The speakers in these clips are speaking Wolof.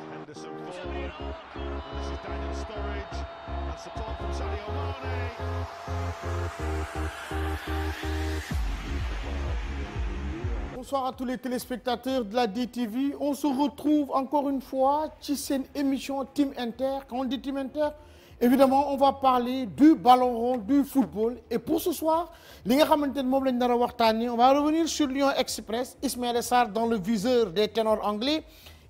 Henderson forward. And this is Daniel Sturridge. And support from Sadio Mane. Bonsoir à tous les téléspectateurs de la DTV. On se retrouve encore une fois ci seen émission Team Inter. Quand on dit Team Inter, évidemment, on va parler du ballon rond, du football. Et pour ce soir, li nga xamante ne moom lañ nar a waxtaanee, on va revenir sur Lyon Express. Ismaïla Sarr dans le viseur des ténors anglais.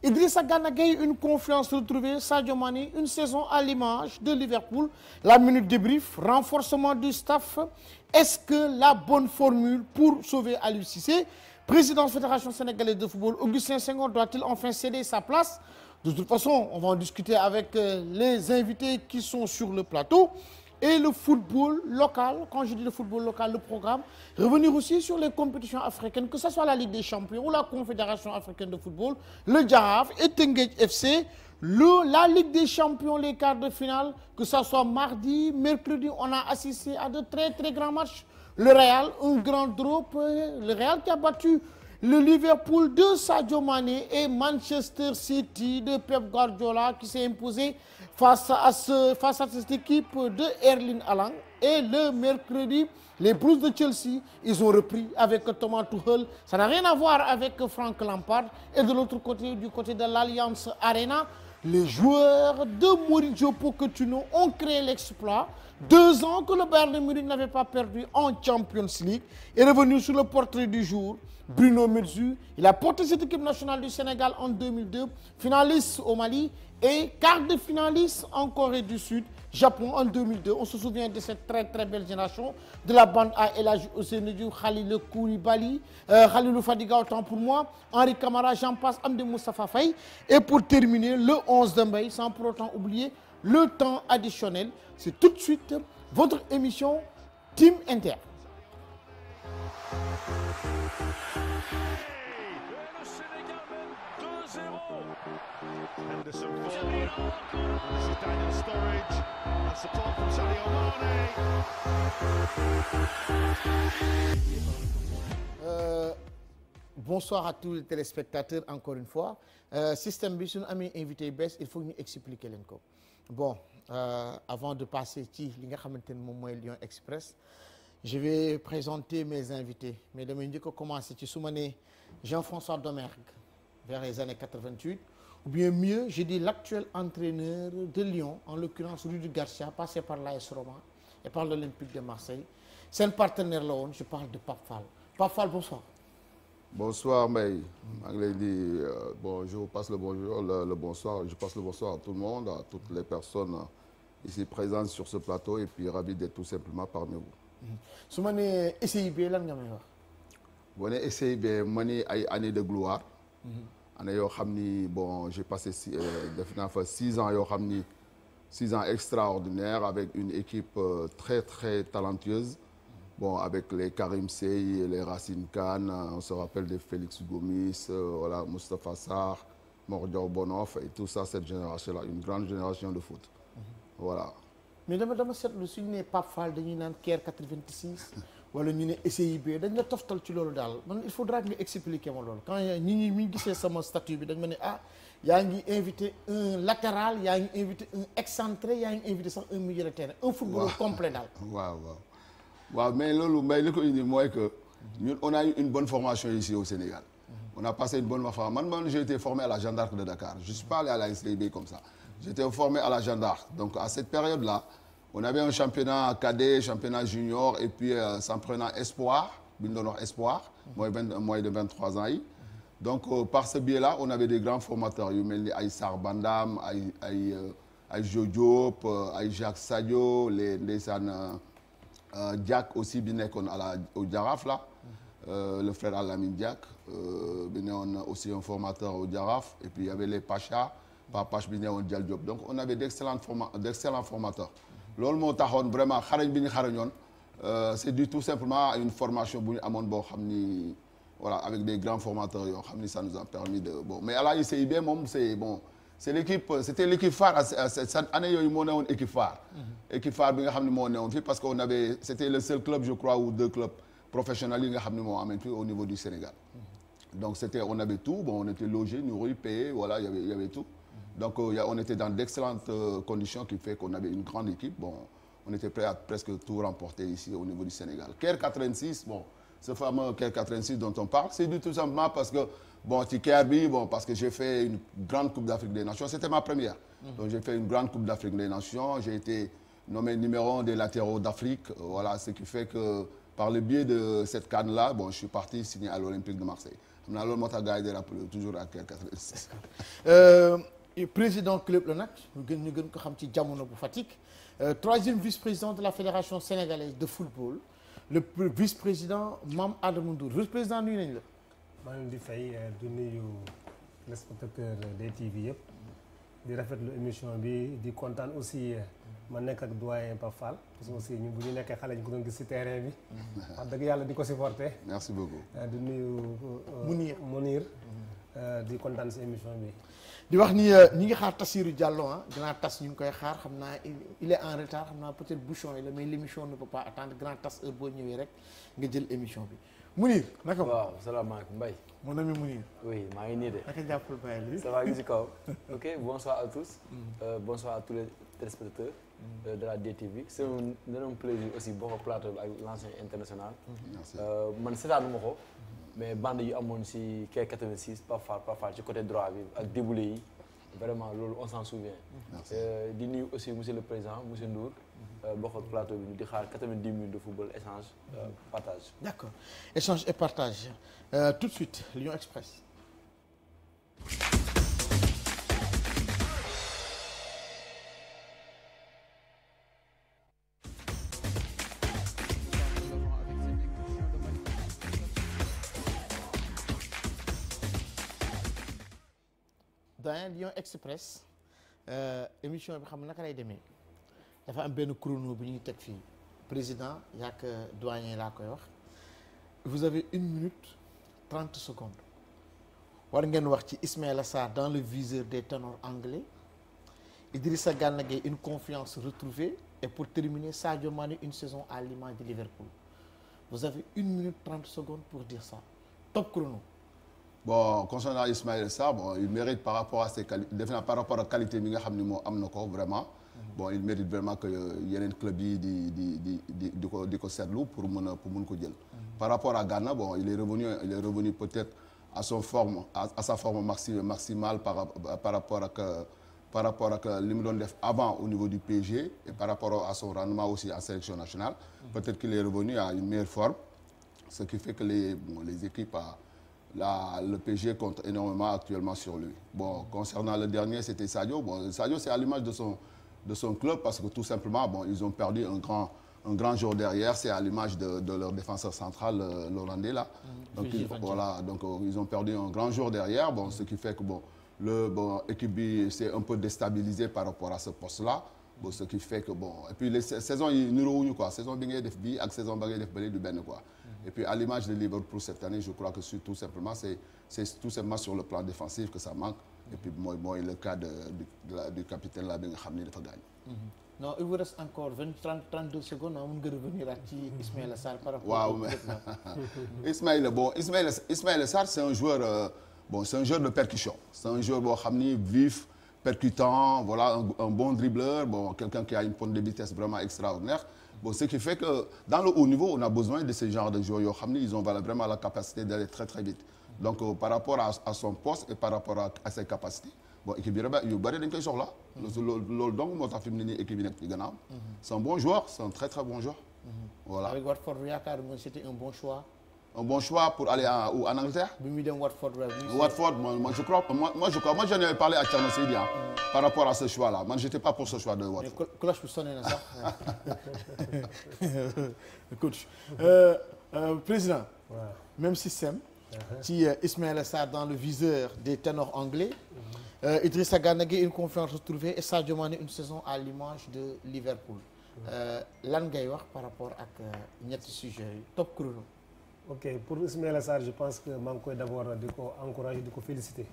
Idrissa Gana Gueye, une confiance retrouvée. Sadio Mané, une saison à l'image de Liverpool. La minute débrief, renforcement du staff. Est-ce que la bonne formule pour sauver Aliou Cissé? Président de la Fédération sénégalaise de football, Augustin Senghor, doit-il enfin céder sa place? De toute façon, on va en discuter avec les invités qui sont sur le plateau. Et le football local, quand je dis le football local, le programme, revenir aussi sur les compétitions africaines, que ce soit la Ligue des Champions ou la Confédération africaine de football, le Jaraaf et Teungueth FC, la Ligue des Champions, les quarts de finale, que ce soit mardi, mercredi, on a assisté à de très très grands matchs. Le Real, un grand drop, le Real qui a battu le Liverpool de Sadio Mané et Manchester City de Pep Guardiola qui s'est imposé face à cette équipe de Erling Haaland. Et le mercredi, les Blues de Chelsea, ils ont repris avec Thomas Tuchel. Ça n'a rien à voir avec Frank Lampard. Et de l'autre côté, du côté de l'Alliance Arena, les joueurs de Mauricio Pochettino ont créé l'exploit. 2 ans que le Bayern de Munich n'avait pas perdu en Champions League. Et revenu sur le portrait du jour, Bruno Metsu. Il a porté cette équipe nationale du Sénégal en 2002, finaliste au Mali et quart de finaliste en Corée du Sud, Japon en 2002. On se souvient de cette très très belle génération de la bande à El Hadji Ousseynou Diouf, Khalilou Koulibaly, Khalilou Fadiga autant pour moi, Henri Camara, j'en passe, Amdi Moustapha Faye. Et pour terminer, le 11 de mai, sans pour autant oublier le temps additionnel. C'est tout de suite votre émission Team Inter. Henderson forward. And this is Daniel Sturridge. And support from Sadio Mane. Bonsoir à tous les téléspectateurs encore une fois. Système bi suñu amee invité bees il faut ñu expliquer leen ko. Bon, avant de passer ci li nga xamante ne moom mooy Lyon Express, je vais présenter mes invités. Mais damay njëkk a commencer ci su ma nee Jean-François Domergue vers les années 88. Ou bien mieux, je dis l'actuel entraîneur de Lyon, en l'occurrence Rudi Garcia, passé par l'AS Roma et par l'Olympique de Marseille. C'est un partenaire là, je parle de Pape Fall. Pape Fall, bonsoir. Bonsoir Mbaye. maa ngi lay di bon je vous passe le bonjour le bonsoir, je passe le bonsoir à tout le monde, à toutes les personnes ici présentes sur ce plateau et puis ravi d'être tout simplement parmi vous. su ma nee SIB lan nga may wax. boo nee SIB ma ni ay années de gloire. année yoo xam ni bon j'ai passé def naa fa 6 ans yoo xam ni 6 ans extraordinaires avec une équipe très très talentueuse. Bon, avec les Karim Sey, les Racine Khan, on se rappelle de Félix Gomis, voilà, Moustapha Sarr, Mordior Bonoff et tout ça, cette génération-là, une grande génération de foot. Voilà. Mais dama seetlu suñu nee Pape Fall dañuy naan Caire 86 wala ñu ne SIB dañ la toftal ci loolu daal man il faudra que nga expliquer ma loolu quand ñi mi gisee sama statut bi dañ ma ne yaa ngi invité un latéral yaa ngi invité un excentré yaa ngi invité sax un milieu de terrain un footballeur complet daal. waaw mais loolu may li ko indi mooy que ñun on a eu une bonne formation ici au Sénégal. On a passé une bonne formation. Man j'ai été formé à la Jeanne d'Arc de Dakar. Je suis pas allé à la SIB comme ça. J'étais formé à la Jeanne d'Arc. Donc à cette période-là, on avait un championnat cadet, championnat junior et puis championnat espoir, bi ñu doon wax espoir, mooy de 23 ans yi. Donc par ce biais-là, on avait des grands formateurs yu mel ni ay Sarr Bandam, ay Jo Diop, ay Jacques Sadio, les ndeysaan Diak aussi bi nekkoon au Jaraaf là, le frère Alamine Diak bi newoon aussi un formateur au Jaraaf et puis il y avait les Pacha Papache bi newoon Dial Diop. Donc on avait d'excellents formateurs. Loolu moo taxoon vraiment xarañ bi ñu xarañoon c'est dû tout simplement à une formation bu ñu amoon boo xam ni voilà avec des grands formateurs yoo xam ni ça nous a permis de bon mais à la ICIB moom c'est bon. C'était l'équipe phare à cette année yooyu moo newoon équipe phare. Équipe phare bi nga xam ne moo newoon fii parce que c'était le seul club je crois ou 2 clubs professionnels yi nga xam ne moo amee fii au niveau du Sénégal. Donc on avait tout, bon on était logés, nourris, payés, voilà il y avait tout. Donc on était dans d'excellentes conditions qui fait qu'on avait une grande équipe. Bon, on était prêt à presque tout remporter ici au niveau du Sénégal. Caire 86, bon, ce fameux Caire 86 dont on parle, c'est tout simplement parce que, bon, parce que j'ai fait une grande Coupe d'Afrique des Nations, c'était ma première. Donc j'ai fait une grande Coupe d'Afrique des Nations, j'ai été nommé numéro 1 des latéraux d'Afrique, voilà, ce qui fait que par le biais de cette CAN-là, bon, je suis parti signer à l'Olympique de Marseille. xam naa loolu moo tax gars yi di rappelé toujours à Caire 86. président club la nag ñu gën ko xam ci jamono bu Fatick. Troisième vice-président de la Fédération sénégalaise de football le vice-président Mame Adama Ndour vice-président nuyu nañ la. maa ngi leen di fay du nuyu les spectateurs des TV yëpp di rafetlu émission bi di kontaan aussi ma nekk ak doyen Pape Fall parce que aussi ñun bu ñu nekkee xale ñu ko doon gis ci terrain bi wax dëgg yàlla di ko supporter. Merci beaucoup. di nuyu Mounir di kontaan ci émission bi. di wax ni ñi ngi xaar Tassirou Diallo grand Tass ñu ngi koy xaar xam naa il est en retard xam naa peut-être bouchon yi la mais l'émission ne peut pas attendre grand Tass heure boo ñëwee rek nga jël émission bi Mounir naka waaw salaamaaleykum Mbaye. mon ami Mounir. oui maa ngi nii de. naka jàppal bàyyi li ça va ngi ci kaw. ok bonsoir à tous. Bonsoir à tous les téléspectateurs. De la DTV c'est un plaisir aussi bokk plateau bi ak l'ancien international. Merci. man seetaanu ma ko. mais bande yu amoon ci Caire 86 Pape Fall ci côté droit bi ak déboulé yi vraiment loolu on s'en souvient. di nuyu aussi monsieur le président monsieur Ndour. bokk plateau bi ñu di xaar 90 minutes de football échange partage. D'accord échange et partage tout de suite Lyon Express. dans Lyon Express émission bi xam naka lay demee dafa am benn chrono bi ñuy teg fii président yaak doyen laa koy wax vous avez 1 minute 30 secondes war ngeen wax ci Ismaïla Sarr dans le viseur des ténors anglais Idrissa Gana Gueye une confiance retrouvée et pour terminer Sadio Mané une saison à l'image de Liverpool vous avez 1 minute 30 secondes pour dire ça top chrono. Bon concernant Ismaïla Sarr bon il mérite par rapport à ses qualités defe naa par rapport à qualité bi nga xam ni moo am na ko vraiment bon il mérite vraiment que yeneen club yi di ko seetlu pour mun ko jël. Par rapport à Ghana bon il est revenu peut-être à son forme à sa forme maximale par rapport ak li mu doon def avant au niveau du PSG et par rapport à son rendement aussi en sélection nationale. Peut-être qu'il est revenu à une meilleure forme ce qui fait que les équipes le PSG compte énormément actuellement sur lui. Bon, concernant le dernier, c'était Sadio. Bon, Sadio, c'est à l'image de son club parce que tout simplement, bon, ils ont perdu un grand joueur derrière. C'est à l'image de leur défenseur central, l'Hollandais là. Donc ils ont perdu un grand joueur derrière. Bon, ce qui fait que l'équipe s'est un peu déstabilisée par rapport à ce poste-là. Bon, ce qui fait que et puis les saisons ils niroowuñu quoi. Saison bi ngay def bii ak saison ba ngay def bële du benn quoi. Et puis à l'image de Liverpool cette année, je crois que tout simplement c'est tout simplement sur le plan défensif que ça manque. Et puis mooy le cas du capitaine là bi nga xam ni dafa gaañ. Non, il vous reste encore 32 secondes mun nga revenir ak ci Ismaïla Sarr par rapport. waaw Ismaïla Sarr c'est un joueur de percussion. C'est un joueur boo xam ni vif, percutant, voilà un bon dribbleur, quelqu'un qui a une pointe de vitesse vraiment extraordinaire. Bon, ce qui fait que dans le haut niveau, on a besoin de ce genre de joueurs yoo xam ni ils ont vraiment la capacité d'aller très très vite. Donc par rapport à son poste et par rapport à ses capacités bon équipe bi yu bëri dañ koy soxla. loolu donc moo tax fi mu ne nii équipe yi nekk ci gannaaw. C'est un bon joueur, c'est un très très bon joueur. Voilà. Avec Watford yaakaar nga c'était un bon choix. Un bon choix pour aller en Angleterre. bi muy dem Watford. Watford moi je crois moi j'en avais parlé à Thierno Seydi par rapport à ce choix-là man j'étais pas pour ce choix de Watford. cloche bi sonné na sax coach président. Même système. ci Ismaïla Sarr dans le viseur des ténors anglais. Idrissa Gana Gueye une confiance retrouvée et Sadio Mané une saison à l'image de Liverpool. lan ngay wax par rapport ak ñetti sujets yi top chrono. ok pour Ismaïla Sarr je pense que maa ngi koy d'abord di ko encourager di ko féliciter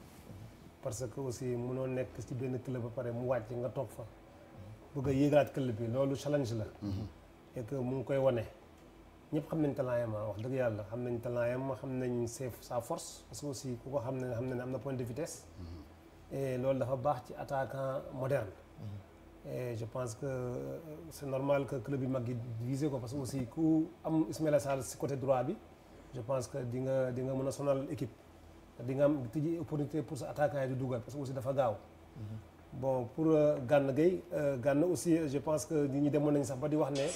parce que aussi mënoo nekk ci benn club ba pare mu wàcc nga toog fa bëgg a yéegalaat club bi loolu challenge la. et que mu ngi koy wane ñëpp xam nañ talent yam wax dëgg yàlla xam nañ talent yam xam nañ sa force parce que aussi ku ko xam ne am na point de vitesse. et loolu dafa baax ci attaquant moderne. Et je pense que c'est normal que club yi mag yi viser ko parce que aussi ku am Ismaïla Sarr si côté droit bi je pense que di nga mën a sonal équipe di nga am tijji opportunité pour sa attaquant yi di dugal parce que aussi dafa gaaw. Bon pour Gana Gueye Gana aussi je pense que nit ñi demoon nañu sax ba di wax ne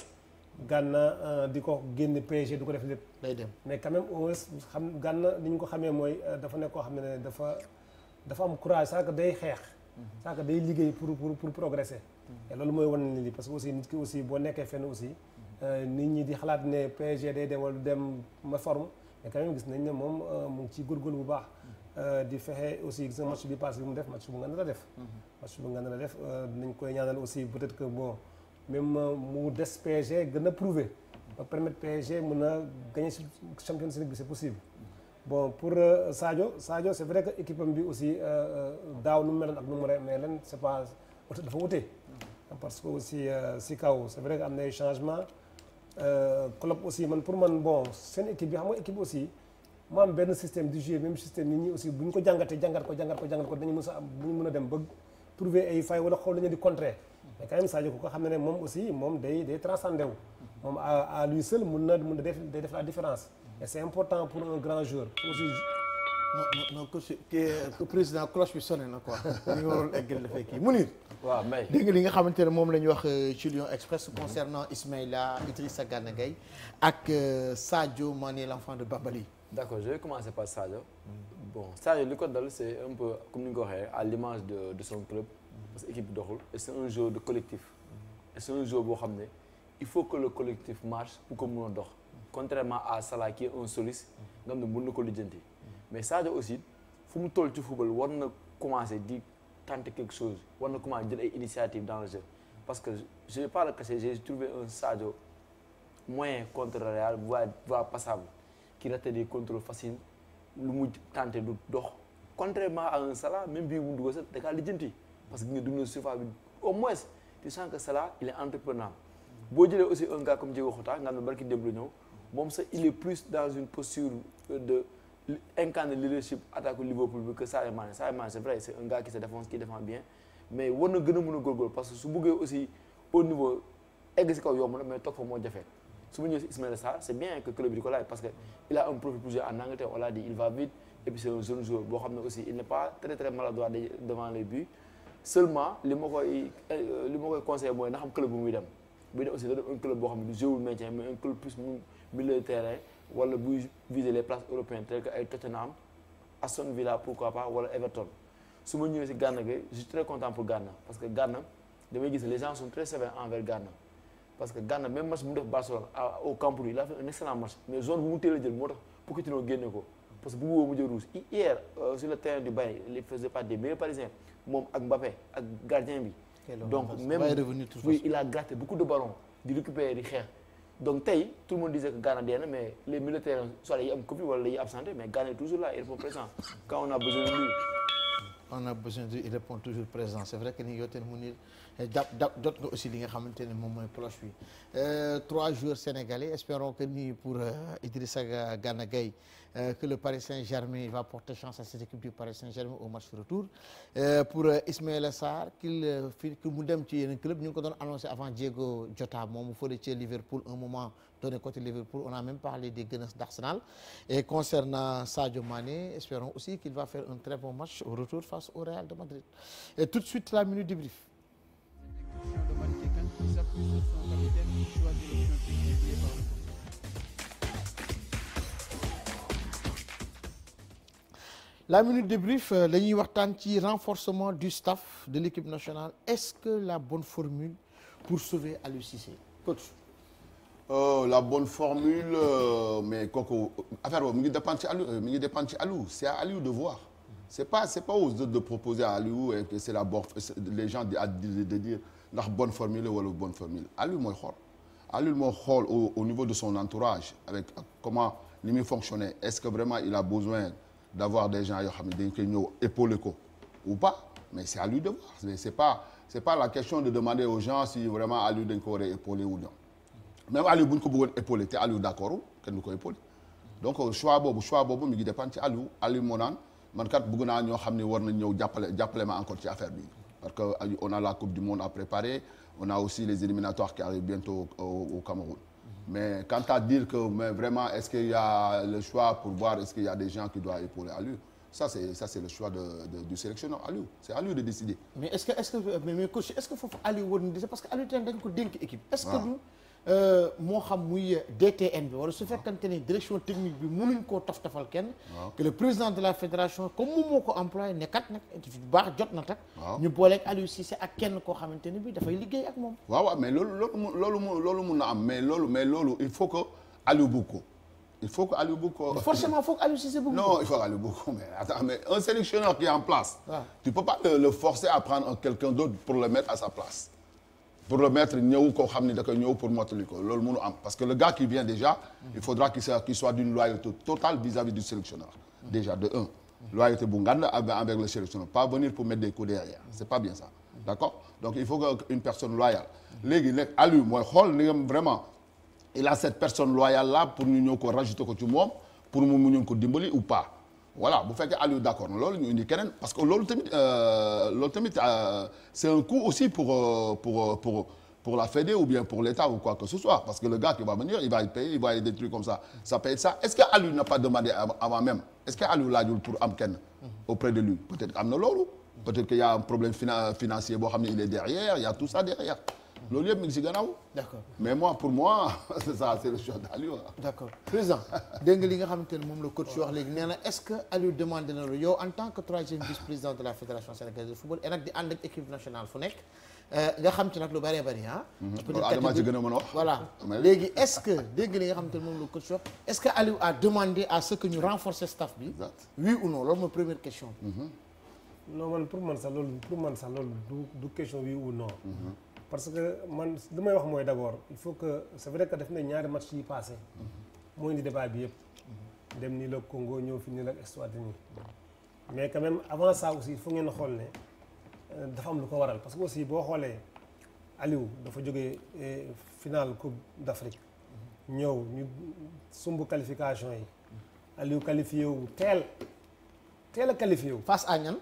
Gana di ko génne PSG du ko def lépp. day dem mais quand même au moins xam Gana ni ñu ko xamee mooy dafa nekk koo xam ne dafa am courage c'est que day xeex. c'est que day liggéey pour progresser. et loolu mooy wane ni lii parce que aussi nit ki aussi boo nekkee fenn aussi nit ñi di xalaat ne PSG day dem wala du dem ma forme mais quand même gis nañ ne moom mu ngi ciy góorgóorlu bu baax. di fexe aussi gis nga match bi passé bi mu def match bu ngand la def. match bu ngand la def dinañ koy ñaanal aussi peut-être que bon même mu des PSG gën a prouver ba permettre PSG mën a gagner Champions League bi c'est possible. bon pour Sadio c'est vrai que équipe am bi aussi daaw nu mu meloon ak nu mu re mais ren c'est pas dafa wute. parce que aussi si kaw c'est vrai que am na ay changements Klopp aussi pour man bon seen équipe bi xam nga équipe aussi. mu am benn système du jeu même système nit ñi aussi bu ñu ko jàngatee jàngat ko dañu mën a am bu ñu mën a dem ba trouver ay failles wala xool nañu di contrer mais quand même Sadio ko xam ne moom aussi moom day transcender wu moom à lui seul mën na def la différence et c'est important pour un grand joueur aussi. non président cloche bi sonné na quoi ñu waroon eggal dafay kii Mounir. waaw mais dégg nga li nga xamante ne moom la ñu wax ci Lyon Express concernant Ismaïla Idrissa Gana Gueye ak Sadio Mané l'enfant de Bambali. D'accord, je vais commencer par Sadio. Bon, Sadio li ko dal c'est un peu comme ni nga ko waxee à l'image de son club parce que équipe bi doxul et c'est un jeu de collectif. Et c'est un jeu boo xam ne il faut que le collectif marche pour que mën a dox. Contrairement à Salah qui est un soliste nga xam ne mën na ko lijjanti. Mais Sadio aussi fu mu toll ci football war na commencer di tenter quelque chose war na commencer jël ay initiatives dans le jeu parce que je vais pas le cacher j'ai trouvé un Sadio moyen contre le Real voire passable. Qui ratait des contrôles faciles lu mu tenté du dox contrairement à un Salah même bii mu dugg sax da kaa lijjanti parce que nga dugg na surface bi au moins tu sens que Salah il est entreprenant boo jëlee aussi un gars comme Diego Jota nga xam ne barki démb la ñëw moom sax il est plus dans une posture de incarner leadership attaque Liverpool bi que Sadio Mané c'est vrai c'est un gars qui se défend bien mais war na gën a mën a góorgóorlu parce que su bëggee aussi au niveau egg si kaw yomb na mais toog fa moo jafe. su ma ñëwee si Ismaïla Sarr c'est bien que club bi di ko laaj parce que il a un profil pour jouer en Angleterre on l'a dit il va vite et puis c'est un jeune joueur boo xam ne aussi il n'est pas très maladroit devant les buts seulement li ma koy conseillé mooy na xam club bu muy dem buy dem aussi da def un club boo xam ne du joueur maintien mais un club plus milieu de terrain wala buy viser les places européennes telles que ay Tottenham Aston Villa pourquoi pas wala Everton su ma ñëwee si Gana Gueye je suis très content pour Gana parce que Gana damay gis les gens sont très sévères envers Gana parce que Gana même match bu mu def Barcelone au Camp Nou il a fait un excellent match mais zone bu mu teel a jël moo tax Pochettino génne ko parce que bu mu jël rouge hier sur le terrain du Bayern il faisait partie des meilleurs Parisiens moom ak Mbappé ak gardien bi. donc même oui il a gratté beaucoup de ballons di récupérer di xeex donc tey tout le monde disait que Gana dee na mais les militaires soit yi am Covid wala yi absenté mais Gana est toujours là il répond présent quand on a besoin de lui. on a besoin de il répond toujours présent c'est vrai que ni yow tamit mu ni jot nga aussi li nga xamante ne moom mooy cloche bi 3 joueurs sénégalais espérons que ni pour Idrissa Gana Gueye que le Paris Saint-Germain va porter chance à cette équipe du Paris Saint-Germain au match retour pour Ismaïla Sarr qu'il mu dem ci yeneen club ñu ngi ko doon annoncé avant Diego Jota moom mu fële ci Liverpool un moment donné côté Liverpool on a même parlé des Gunners d'Arsenal et concernant Sadio Mané espérons aussi qu'il va faire un très bon match au retour face au Real de Madrid et tout de suite la minute débrief. La minute débrief la ñuy waxtaan ci renforcement du staff de l'équipe nationale est-ce que la bonne formule pour sauver Aliou Cissé coach. La bonne formule mais kooku affaire boobu mi ngi dépendre ci Aliou c'est à Aliou de voir c'est pas aux autres de proposer à Aliou et que c'est les gens de dire ndax bonne formule wala bonne formule Aliou mooy xool au niveau de son entourage avec comment ni muy fonctionner est-ce que vraiment il a besoin d'avoir des gens yoo xam ne dañ koy ñëw épauler ko ou pas mais c'est à lui de voir mais c'est pas la question de demander aux gens si vraiment Aliou dañ ko war a épauler ou non même Aliou bu ñu ko bëggoon épauler te Aliou d'accord kenn du ko épauler donc choix boobu mi ngi dépendre ci Aliou moo naan man kat bëgg naa ñoo xam ne war nañ ñëw jàppale ma encore ci affaire bi parce que on a la coupe du monde à préparer on a aussi les éliminatoires qui arrivent bientôt au Cameroun. Mais quant à dire que mais vraiment est-ce qu'il y a le choix pour voir est-ce qu'il y a des gens qui doivent épauler Aliou, ça c'est le choix du sélectionneur Aliou, c'est à lui de décider. mais mais coach est-ce que foofu Aliou war na décider parce que Aliou tamit dañ ko dénk équipe. est-ce que du moo xam muy DTN bi wala su fekkante ne direction technique bi mënuñ koo taf-tafal kenn. que le président de la fédération comme moom moo ko employé ne kat nag bu baax jot na tak ñu booleeg Aliou Cissé ak kenn koo xamante ne bi dafay liggéey ak moom. waaw mais loolu mun na am mais loolu il faut que Aliou bëgg ko. Il faut que Aliou bëgg ko. Forcément il faut que Aliou Cissé bëgg ko. Non, il faut que Aliou bëgg ko mais attends mais un sélectionneur qui est en place. Tu peux pas le forcer à prendre quelqu'un d'autre pour le mettre à sa place. Pour le mettre ñëw koo xam ni da koy ñëw pour mottali ko loolu mënu am parce que le gars qui vient déjà il faudra qu'il soit d'une loyauté totale vis-à-vis du sélectionneur déjà de un loyauté bu ngand avec le sélectionneur pas venir pour mettre des coups derrière c'est pas bien ça d'accord donc il faut qu'une personne loyale léegi nag Aliou mooy xool ni nga vraiment il a cette personne loyale là pour ñu ñëw ko rajouter ko ci moom pour mu ñu ko dimbali ou pas voilà bu fekkee Aliou d'accord na loolu ñu indi keneen parce que loolu tamit c'est un coût aussi pour la Fédé ou bien pour l'État ou quoi que ce soit parce que le gars qui va venir il va y payer il va y des trucs comme ça paye ça est-ce que Aliou n'a pas demandé avant même est-ce que Aliou laajul pour am kenn auprès de lui peut-être am na loolu peut-être qu'il y a un problème financier boo xam ne il est derrière il y a tout ça derrière loolu yëpp mi ngi ci gannaaw. d'accord mais pour moi c'est ça c'est le choix d'Aliou. d'accord président dégg nga li nga xamante ne moom la coach wax léegi nee na est-ce que Aliou demandé na la yow en tant que troisième vice-président de la fédération sénégalaise de football et nag di ànd ak équipe nationale fu nekk nga xam ci nag lu bëree bëri ah. peut-être Adama ci gën a mën a wax. voilà léegi est-ce que dégg nga li nga xamante ne moom la coach wax est-ce que Aliou a demandé à ce que ñu renforcer staff bi. oui ou non loolu mooy première question. non man pour man sax loolu du question oui ou non. parce que man li may wax mooy d'abord il faut que c'est vrai que def na ñaari match yi passé moo indi débat bi yëpp dem nii la Congo ñëw fi nii la Eswatini mais quand même avant ça aussi il faut ngeen xool ne dafa am lu ko waral parce que aussi boo xoolee Aliou dafa jógee finale Coupe d'Afrique ñëw ñu sumb qualification yi Aliou qualifié wu teel a qualifié wu face à ñan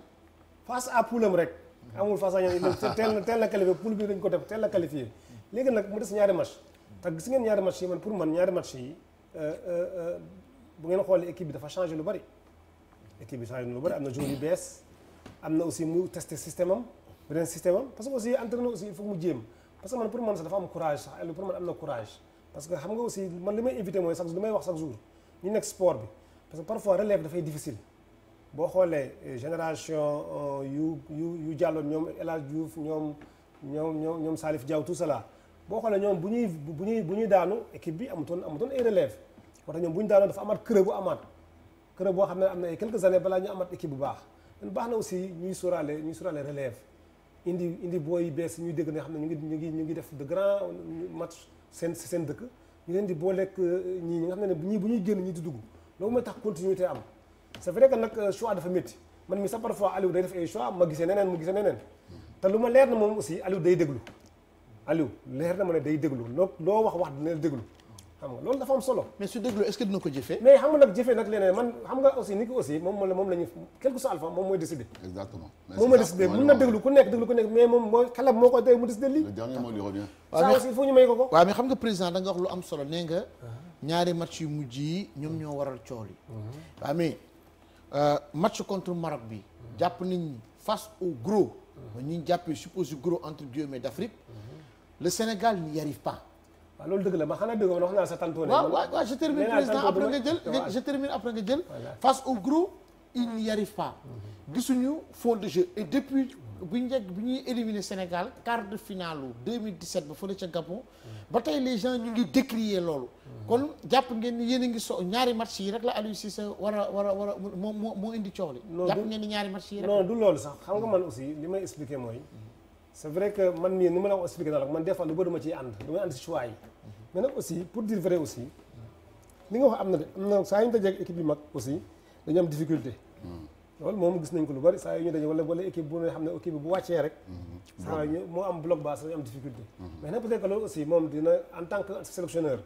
face à poulam rek amul face à ñan teel na qualifié poule bi dañ ko def teel na qualifié léegi nag mu des ñaari match te gis ngeen ñaari match yi man pour man ñaari match yi bu ngeen xoolee équipe bi dafa changé lu bari équipe bi changé lu bari am na joueurs yu bees am na aussi mu testé système am beneen système am parce que aussi entraîneur aussi il faut mu jéem parce que man pour man sax dafa am courage sax pour man am na courage parce que xam nga aussi man li may éviter mooy sax li may wax chaque jour ñu nekk sport bi parce que parfois relève dafay difficile boo xoolee génération yu jàlloon ñoom El Hadj Diouf ñoom Salif Diaw tout cela boo xoolee ñoom bu ñuy daanu équipe bi amutoon ay relève moo tax ñoom bu ñu daanoo dafa amaat kërë bu amaat kërë boo xam ne am na ay quelques années balaa ñu amaat équipe bu baax baax na aussi ñuy sóoraale relève indi booy bees ñuy dégg ne xam ne ñu ngi def de grands match seen dëkk ñu leen di booleeg ñii ñi nga xam ne ñii bu ñuy génn ñi di dugg loolu mooy tax continuité am c'est vrai que nag choix dafa métti man mi sax parfois Aliou day def ay choix ma gisee neneen te lu ma leer na moom aussi Aliou day déglu Aliou leer na ma ne day déglu loo wax dina déglu xam nga loolu dafa am solo. mais su déglu est-ce que dina ko jëfee. mais xam nga nag jëfee nag leneen man xam nga aussi nit ki aussi moom la ñu quelque soit alpha moom mooy décider. exactement moom mooy décider mën na déglu ku nekk mais moom mooy xelam moo koy tey mu décider lii. le dernier mot lui revient. ça aussi il faut ñu may ko. waaw mais xam nga président da nga wax lu am solo nee nga ñaari match yu mujj yi ñoom ñoo waral coow li. waaw mais match contre Maroc bi. jàpp nañ ni face au gros. ñu jàppee suppose gros entre guillemets d'Afrique. le Sénégal n'y arrive pas. waaw loolu dëgg la ma xanaa dëgg ma wax naa sa tantôt. waaw je termine président après nga jël face au gros il n'y arrive pas. gisuñu fond de jeu et depuis bi ñuy éliminer Sénégal quart de finale 2017 ba fële ca Gabon. ba tey les gens ñu ngi décrier loolu. kon jàpp ngeen ni yéen a ngi ñaari match yi rek la Aliou Cissé war a moo indi coow li. jàpp ngeen ni ñaari match yi rek. non du loolu sax xam nga man aussi li may expliquer mooy. c'est vrai que man mii ni ma la ko expliquer daal man des fois lu bëri ma ciy ànd damay ànd si choix yi. mais nag aussi pour dire vrai aussi li nga wax am na saa yu ñu dajee équipe yu mag aussi dañu am difficulté. loolu moom gis nañ ko lu bari saa yu ñu daje wala équipe bu nga xam ne équipe bu wàccee rek. saa yu moo am bloc bas dañu am difficulté. mais nag peut-être que loolu aussi moom dina en tant que sélectionneur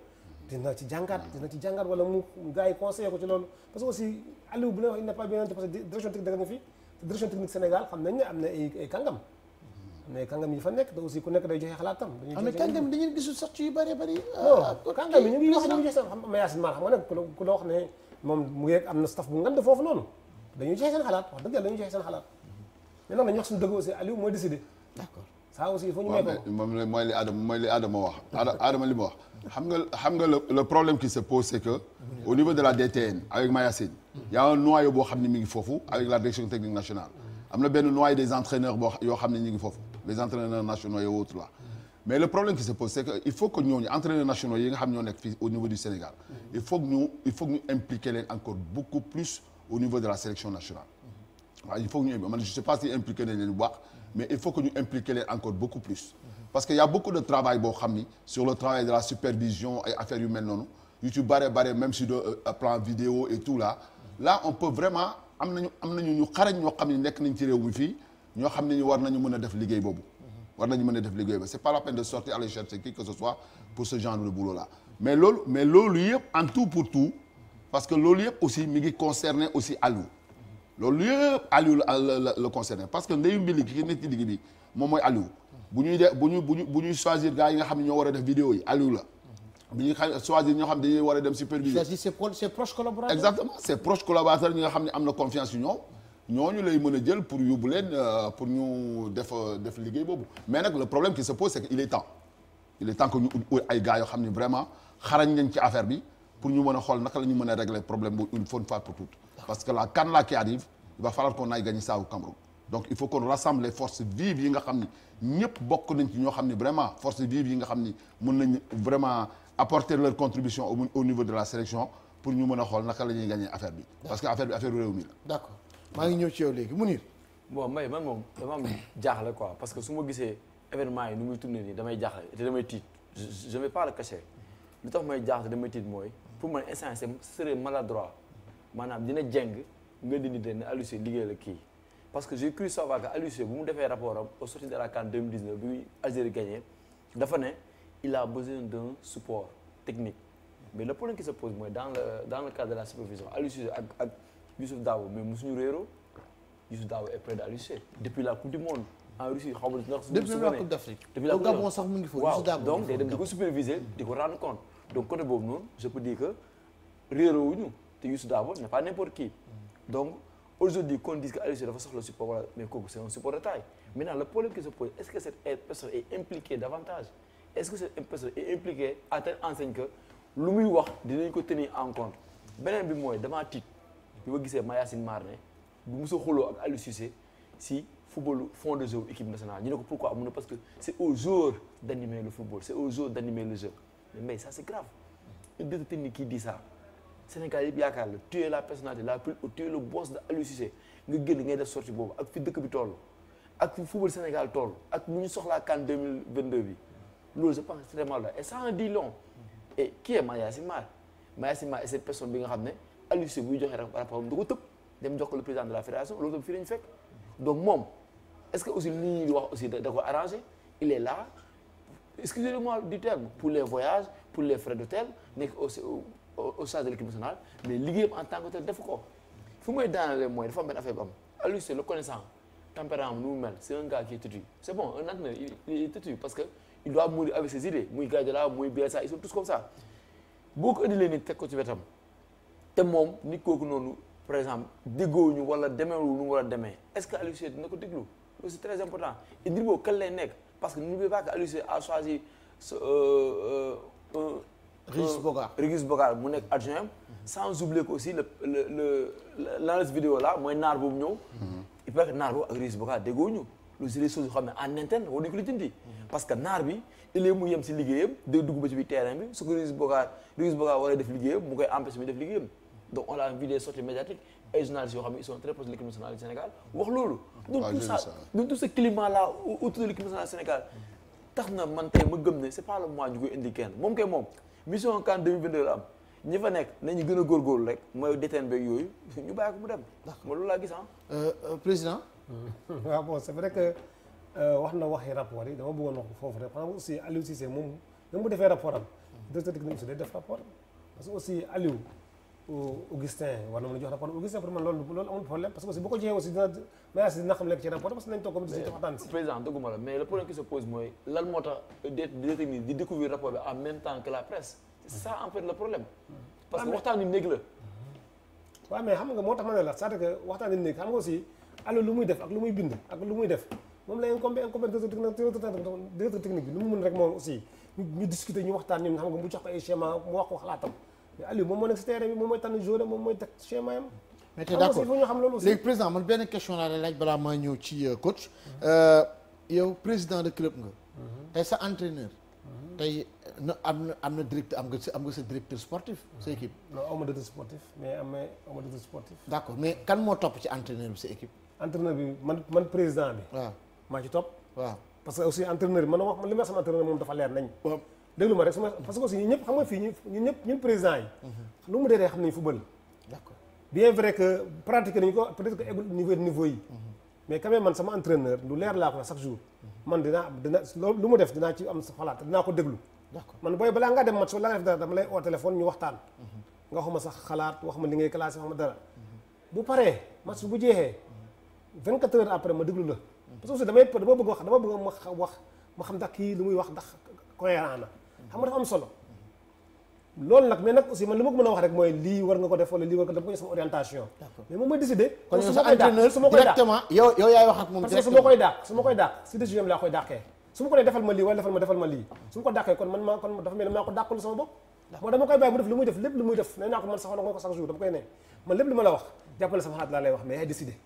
dina ci jàngat wala mu gars yi conseillé ko ci loolu parce que aussi Aliou bu la wax il n'est pas bien parce que direction technique da nga fi te direction technique Sénégal xam nañ ne am na ay kàngam am na ay kàngam yi fa nekk te aussi ku nekk day joxe xalaatam. mais kàngam dañuy gisul sax ci yu bëree bëri. non kàngam yi ñu ngi joxe seen xam nga Yacine Mar xam nga nag ku la wax ne moom mu ngi am na staff bu ngand foofu noonu dañuy joxe seen xalaat wax dëgg yàlla dañuy joxe seen xalaat mais nag dañuy wax suñu dëgg aussi Aliou mooy décider. d'accord ça aussi il faut ñu may ko. moom mooy li Adama wax Adama li mu wax. xam nga le problème qui se pose c'est que au niveau de la DTN avec Mayacine il y a un noyau boo xam ne mi ngi foofu avec la direction technique nationale am na benn noyau des entraîneurs yoo xam ne ñu ngi foofu les entraîneurs nationaux et autres là mais le problème qui se pose c'est que il faut que ñooñu entraîneurs nationaux yi nga xam ñoo nekk fii au niveau du Sénégal il faut que ñu impliquer leen encore beaucoup plus au niveau de la sélection nationale waaw il faut que ñu man je sais pas si impliquer nañ leen bu baax mais il faut que ñu impliquer leen encore beaucoup plus parce que y a beaucoup de travail boo xam ni sur le travail de la supervision ay affaires yu mel noonu yu ci bare même sur le plan vidéo et tout là on peut vraiment am nañu ñu xarañ ñoo xam ne nekk nañ ci réew mi fii ñoo xam ne ñu war nañu mën a def liggéey boobu c'est pas la peine de sortir aller chercher qui que ce soit pour ce genre de boulot là mais loolu yëpp en tout pour tout parce que loolu yëpp aussi mi ngi concerner aussi Aliou loolu yëpp Aliou la concerner parce que ndeyu mbili ki nekk ci digg bi moom mooy Aliou bu ñuy choisir gars yi nga xam ne ñoo war a def vidéo yi Aliou la bu ñuy choisir ñoo xam ne dañuy war a dem superviser. choisir ses proches collaborateurs. exactement ses proches collaborateurs ñi nga xam ne am na confiance yu ñooñu lay mën a jël pour yóbbu leen pour ñu def liggéey boobu mais nag le problème qui se pose c'est que il est temps que ñu ay gars yoo xam ne vraiment xarañ nañ ci affaire bi pour ñu mën a xool naka la ñu mën a régler problème bu une fois pour toutes parce que la CAN là qui arrive il va falloir qu'on aille gagner ça au Cameroun. donc il faut qu'on rassemble les forces vives yi nga xam ni ñëpp bokk nañ ci ñoo xam ni vraiment forces vives yi nga xam ni mën nañ vraiment apporter leur contribution au niveau de la sélection pour ñu mën a xool naka la ñuy gagner affaire bi. parce que affaire bi affaire réew mi la. d'accord maa ngi ñëw ci yow léegi Mounir. bon Mbaye man moom dama am jaaxle quoi parce que su ma gisee événement yi nu muy tourné nii damay jaaxle te damay tiit je vais pas le cacher lu tax may jaaxle damay tiit mooy pour man instant ce serait maladroit maanaam dina jeng nga di nit ne Aliou Cissé liggéey la kii. parce que j'ai cru savoir que Aliou Cissé bu mu defee rapport am au sortir de la CAN 2019 bi Algérie gagné dafa ne il a besoin d'un support technique mais le problème qui se pose mooy dans le cadre de la supervision Aliou Cissé ak Youssouf Dabo mais mosuñu réeroo Youssouf Dabo est près de Aliou Cissé depuis la coupe du monde en Russie xaw ma ndax depuis la coupe d'Afrique depuis la coupe Gabon sax mu ngi foofu waaw donc day dem di ko superviser di ko rendre compte donc côté boobu noonu je peux dire que réeroo wuñu te Youssouf Dabo n'est pas n'importe qui donc aujourd'hui qu'on dise que Aliou Cissé dafa soxla support wala mais kooku c'est un support de taille maintenant le problème qui se pose est-ce que cette personne est impliquée davantage est-ce que cette personne est impliquée à telle enseigne que lu muy wax dinañ ko tenir en compte beneen bi mooy damaa tiit bi ma gisee Mayacine Mar ne bu mos a xuloo ak Aliou Cissé si football fond de jeu équipe nationale ñu ne ko pourquoi mu ne parce que c'est aux joueurs d'animer le football c'est aux joueurs d'animer le jeu mais ça c'est grave une directeur technique qui dit ça Sénégal yëpp yaakaar la tu es la personnalité la plus tu es le boss de Aliou Cissé nga génn ngay def sortie boobu ak fi dëkk bi toll ak fi football Sénégal toll ak bu ñu soxlaa CAN 2022 bi loolu je pense c'est très mal et ça en dit long et qui est Mayacine Mar Mayacine Mar est cette personne bi nga xam ne Aliou Cissé buy joxe rapport am da ko tëb dem jox ko le président de la fédération loolu tam fii lañu fekk donc moom est-ce que aussi li ñuy wax aussi da ko arrangé il est là excusez-moi du terme pour les voyages pour les frais d'hôtel nekk au sein de l'équipe nationale mais liggéeyam en tant que tel def ko fu may daanale mooy dafa am benn affaire bu am Aliou Cissé le connaissant tempérament nu mu mel c'est un gars qui est têtu c'est bon un entraîneur il est têtu parce que il doit mourir avec ses idées muy Guardiola muy Bielsa ils sont tous comme ça boo ko indilee nit teg ko ci wetam te moom nit kooku noonu par exemple déggoowuñu wala demeewul nu mu war a demee est-ce que Aliou Cissé dina ko déglu loolu c'est très important et ndir boobu kan lay nekk parce que n'oubliez pas que Aliou Cissé a choisi Régis Bogar mu nekk adjoint sans oublier que aussi l'analyse vidéo là mooy naar boobu ñëw il paraît que naar boobu ak Régis Bogar déggoowuñu loolu c'est des choses yoo xam ne en interne war nañu ko lijjanti parce que naar bi il est mu yem si liggéeyam day dugg ba ci biir terrain bi su ko Régis Bogar war def liggéeyam mu koy empêcher mu def liggéeyam donc on a vu des sorties médiatiques ay journalistes yoo xam ne ils sont très proches de l'équipe nationale du Sénégal wax loolu donc tout ce climat là autour de l'équipe nationale du Sénégal tax na man tey ma gëm ne c'est pas le moment ñu koy indi kenn moom kay moom mission CAN 2022 la am ñi fa nekk nañu gën a góorgóorlu rek mooy déteen beeg yooyu ñu bàyyi ko mu dem ma loolu laa gis président waaw bon c'est vrai que wax na waxi rapport yi dama bëggoon wax foofu rek xam nga aussi Aliou Cissé moom même bu defee rapport am directeur technique aussi day def rapport parce que aussi Aliou Augustin war na mën a jox rapport Augustin pour man loolu amul problème parce que aussi boo ko joxee aussi dina xam lekk ci rapport parce que nañ toog comme si waxtaan si président dëgguma la mais le problème qui se pose mooy lan moo tax directeur technique di découvrir rapport bi en même temps que la presse c'est ça en fait le problème parce que waxtaan ni néeg la waaw mais xam nga moo tax ma ne la c'est-à-dire que waxtaan ni néeg xam nga aussi Aliou lu muy def ak lu muy bind ak lu muy def moom la incombé directeur technique bi lu mu mën rek moom aussi ñu discuter ñu waxtaan ñun xam nga mu jox ko ay schéma mu wax ko xalaatam mais Aliou moom moo nekk si terrain bi moom mooy tànn joueur moom mooy teg schéma yam mais t'es d'accord ñu xam loolu aussi léegi président man benn question laa lay laaj balaa maa ñëw ci coach yow président de club nga tey sa entraîneur tey am na directeur am nga sa directeur sportif sa équipe non awma directeur sportif mais awma directeur sportif d'accord mais kan moo topp ci entraîneur bi sa équipe entraîneur bi man président bi waaw maa ci topp waaw parce que aussi entraîneur bi man wax li ma sama entraîneur moom dafa leer nañ déglu ma rek parce que aussi ñun ñëpp xam nga fii ñun président yi lu mu dee xam nañu football d'accord bien vrai que pratiquer nañu ko peut-être que eggul niveau yi mais quand même man sama entraîneur lu leer laa ko chaque jour man dina lu mu def dinaa ci am sa xalaat dinaa ko déglu d'accord man booy balaa ngaa dem match wala nga def dara dama lay oo téléphone ñu waxtaan nga wax ma sax xalaat wax ma li ngay classé wax ma dara bu paree match bu jeexee 24 heures après ma déglu la parce que aussi dama bëgg wax ma xam ndax kii lu muy wax ndax cohérent na xam nga dafa am solo loolu nag mais nag aussi man li ma ko mën a wax rek mooy lii war nga ko def wala lii war nga def ko sama orientation mais moom mooy décider kon yow sa entraîneur directement yow yaay wax ak moom parce que su ma koy dàq si décision bi laa koy dàqee su ma ko nee defal ma lii wala defal ma lii su ma ko dàqee kon kon dafa mel ne maa ko dàqul sama bopp moo dama koy bàyyi mu def lu muy def lépp lu muy def nee naa ko man saxoon na ko chaque jour dama koy ne man lépp lu ma la wax jàppale sama xalaat laa lay wax mais yaay décider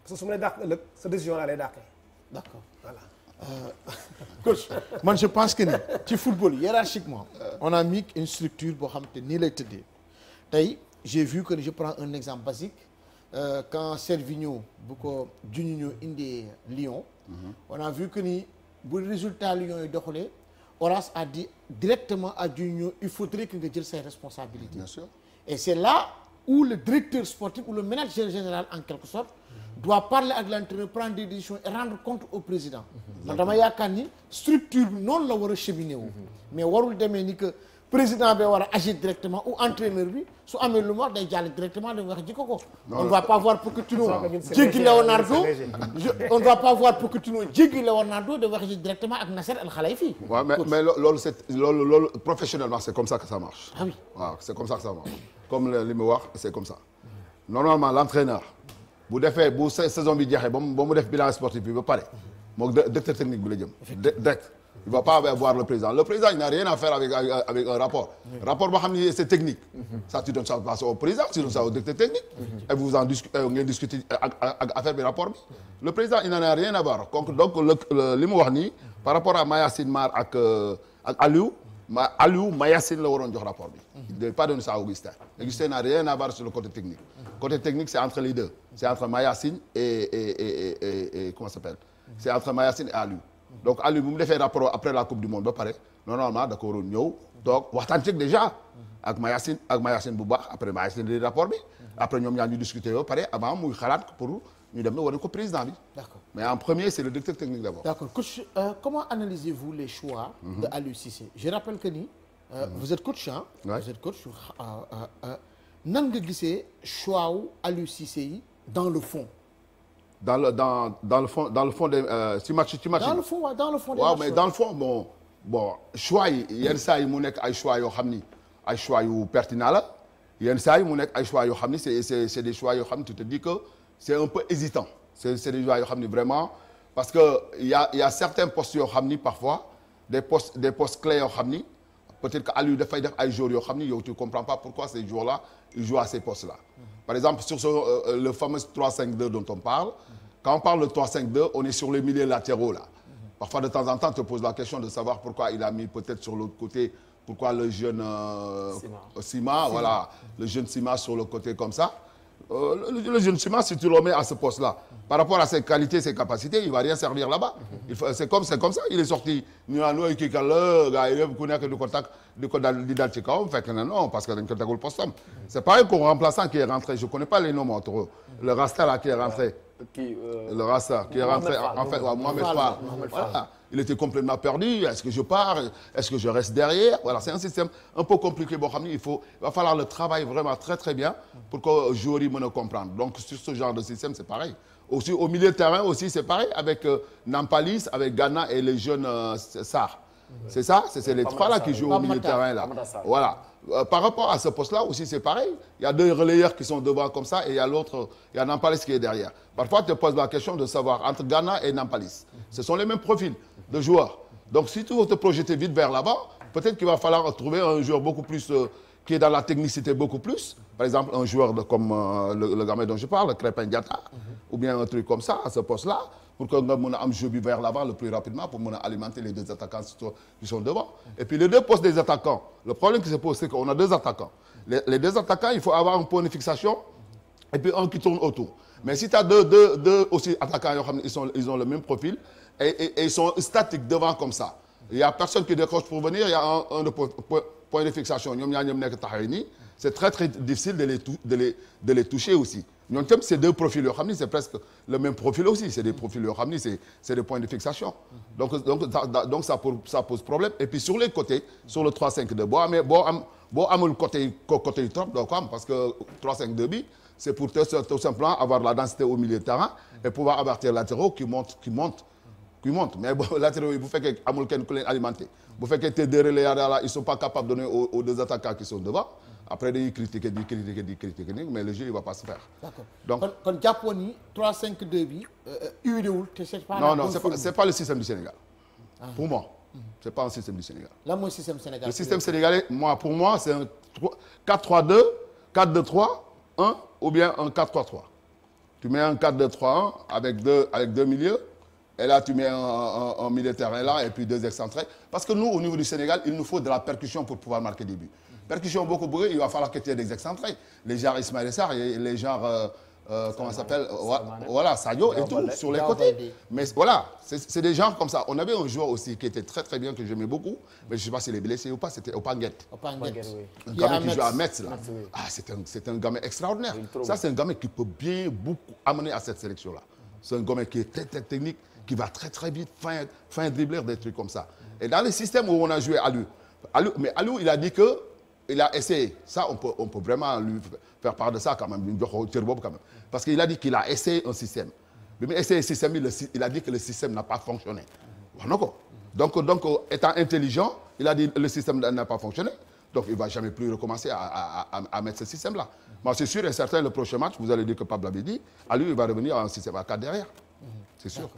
parce que su ma lay dàq ëllëg sa décision laa lay dàqee d'accord voilà coach man je pense que ni ci football hiérarchiquement on a mis une structure boo xam te nii lay tëddee tey j'ai vu que je prends un exemple basique quand Servinho bu ko Juninho indee Lyon on a vu que ni bu résultat Lyon yi doxalee Horace a dit directement à Juninho il faudrait que nga jël ses responsabilités. Bien sûr. Et c'est là où le directeur sportif ou le manager général en quelque sorte doit parler ak l'entraîneur, prendre des décisions et rendre compte au président. man dama yaakaar ni structure bi noonu la war a cheminer wu. mais warul demee ni que président bi war a agir directement ou entraîneur bi su amee lu mu wax day jàll directement dañuy wax jikko ko. on ne va pas voir Pochettino jéggi Leonardo on ne va pas voir Pochettino jéggi Leonardo de wax ji directement ak Nasser El Khelaïfi. waaw mais loolu professionnellement c'est comme ça que ça marche. ah oui waaw c'est comme ça que ça marche. comme li mu wax c'est comme ça. normalement l'entraîneur bu saison bi jeexee ba mu def bilan sportif bi ba pare moom directeur technique bi la jëm. direct il va pas voir le président il n'a rien à faire avec un rapport. rapport boo xam ne c'est technique. ça tu donnes ça au président tu donnes ça au directeur technique. et vous en discutez ak affaire bi rapport bi. le président il n'en a rien à voir donc li mu wax nii par rapport à Mayacine Mar ak Aliou. Mayacine la waroon jox rapport bi. il ne pas donné ça à Augustin. Augustin n'a rien à voir sur le côté technique. côté technique c'est entre les deux. c'est entre Mayacine et comment ça s'appelle. c'est entre Mayacine et Aliou. donc Aliou bu mu defee rapport après la coupe du monde ba pare normalement da ko waroon ñëw donc waxtaan ci déjà ak Mayacine bu baax après Mayacine di rapport bi. après ñoom ñaar ñu discuter ba pare avant muy xalaat pour ñu dem wane ko président bi. d'accord mais en premier c'est le directeur technique d'abord. d'accord coach comment analysez-vous les choix. de Aliou Cissé je rappelle que ni. vous êtes coach ah. Ouais. vous êtes coach nan nga gisee choix wu Aliou Cissé yi dans le fond. dans le fond des ci match. dans le fond waaw dans le fond. waaw mais dans le fond bon choix yi yenn saa yi mu nekk ay choix yoo xam ni ay choix yu pertinent la yenn saa yi mu nekk ay choix yoo xam ni c'est des choix yoo xam ni tu te dis que c'est un peu hésitant c'est des choix yoo xam ni vraiment parce que il y a certains postes yoo xam ni parfois des postes clés yoo xam ni peut-être que Aliou dafay def ay joueurs yoo xam ni yow tu comprends pas pourquoi ces joueurs-là ils jouent à ces postes-là. Par exemple sur le fameux 3-5-2 dont on parle. Quand on parle de 3-5-2 on est sur les milieux latéraux là. Parfois de temps en temps, on te pose la question de savoir pourquoi il a mis peut-être sur l'autre côté, pourquoi le jeune Sima, voilà, le jeune Sima sur le côté comme ça. Le jeune Sima, si tu le mets à ce poste-là, par rapport à ses qualités, ses capacités, il ne va rien servir là-bas. C'est comme ça, il est sorti. Nous avons dit que le gars, il a du contact, non, parce que le poste. C'est pas un remplaçant qui est rentré. Je ne connais pas les noms entre eux. Le Rasta là qui est rentré. le Rasta qui est rentré en fait, Mohamed Fall. Voilà. Il était complètement perdu. Est-ce que je pars? Est-ce que je reste derrière? Voilà, c'est un système un peu compliqué. Bon, il va falloir le travail vraiment très très bien pour que le joueur me comprendre. Donc sur ce genre de système, c'est pareil. Aussi au milieu de terrain aussi, c'est pareil avec Nampalis, avec Ghana et les jeunes Sarr. C'est ça, c'est les trois là qui jouent au milieu de terrain là. Voilà. Par rapport à ce poste-là aussi, c'est pareil. Il y a deux relayeurs qui sont devant comme ça et il y a l'autre, il y a Nampalis qui est derrière. Parfois, tu te poses la question de savoir entre Ghana et Nampalis. Ce sont les mêmes profils de joueurs. Donc, si tu veux te projeter vite vers l'avant, peut-être qu'il va falloir trouver un joueur beaucoup plus, qui est dans la technicité beaucoup plus. Par exemple, un joueur comme le gamin dont je parle, Crépin Diatta, ou bien un truc comme ça, à ce poste-là, pour qu'on ait un jeu vers l'avant le plus rapidement, pour alimenter les deux attaquants qui sont devant. Et puis les deux postes des attaquants, le problème qui se pose, c'est qu'on a deux attaquants. Les deux attaquants, il faut avoir un point de fixation et puis un qui tourne autour. Mais si tu as deux aussi attaquants, ils ont le même profil et ils sont statiques devant comme ça. Il n'y a personne qui décroche pour venir, il y a un point de fixation. C'est très très difficile de les toucher aussi. Ces deux profils, c'est presque le même profil aussi. C'est des profils, c'est des points de fixation. Donc ça pose problème. Et puis sur les côtés, sur le 3-5-2, mais le côté trop, parce que 3-5-2, c'est pour tout simplement avoir la densité au milieu de terrain et pouvoir avertir les latéraux qui montent. Mais bon, latéraux, vous faites qu'ils alimenté. Vous faites que tes deux relayeurs là, ils ne sont pas capables de donner aux deux attaquants qui sont devant. Après, ils critiquent, mais le jeu, il ne va pas se faire. D'accord. Donc, quand Japoni, 3-5-2, non, ce n'est pas le système du Sénégal. Pour moi, ce n'est pas un système du Sénégal. Là, moi, le système sénégalais. Le système sénégalais, pour moi, c'est un 4-3-2, 4-2-3, 1 ou bien un 4-3-3. Tu mets un 4-2-3-1 avec deux milieux. Et là, tu mets un milieu de terrain là et puis deux excentrés. Parce que nous, au niveau du Sénégal, il nous faut de la percussion pour pouvoir marquer des buts. Percussion beaucoup brûlée, il va falloir que tu aies des excentrés. Les genres Ismaël Sarr, les genres, comment ça s'appelle, voilà, Sadio et tout, sur les côtés. Mais voilà, c'est des genres comme ça. On avait un joueur aussi qui était très très bien, que j'aimais beaucoup, mais je ne sais pas s'il est blessé ou pas, c'était Opanguet. Un gamin qui joue à Metz, là. Ah, c'est un gamin extraordinaire. Ça, c'est un gamin qui peut beaucoup amener à cette sélection-là. C'est un gamin qui est très très technique, qui va très très vite, fin dribbler, des trucs comme ça. Et dans les systèmes où on a joué Aliou, il a dit que il a essayé. Ça, on peut vraiment lui faire part de ça quand même. Parce qu'il a dit qu'il a essayé un système. Mais essayé un système, il a dit que le système n'a pas fonctionné. Donc, étant intelligent, il a dit que le système n'a pas fonctionné. Donc, il ne va jamais plus recommencer à mettre ce système-là. Moi, c'est sûr et certain, le prochain match, vous allez dire que Pablo avait dit, à lui, il va revenir à un système à 4 derrière. C'est sûr.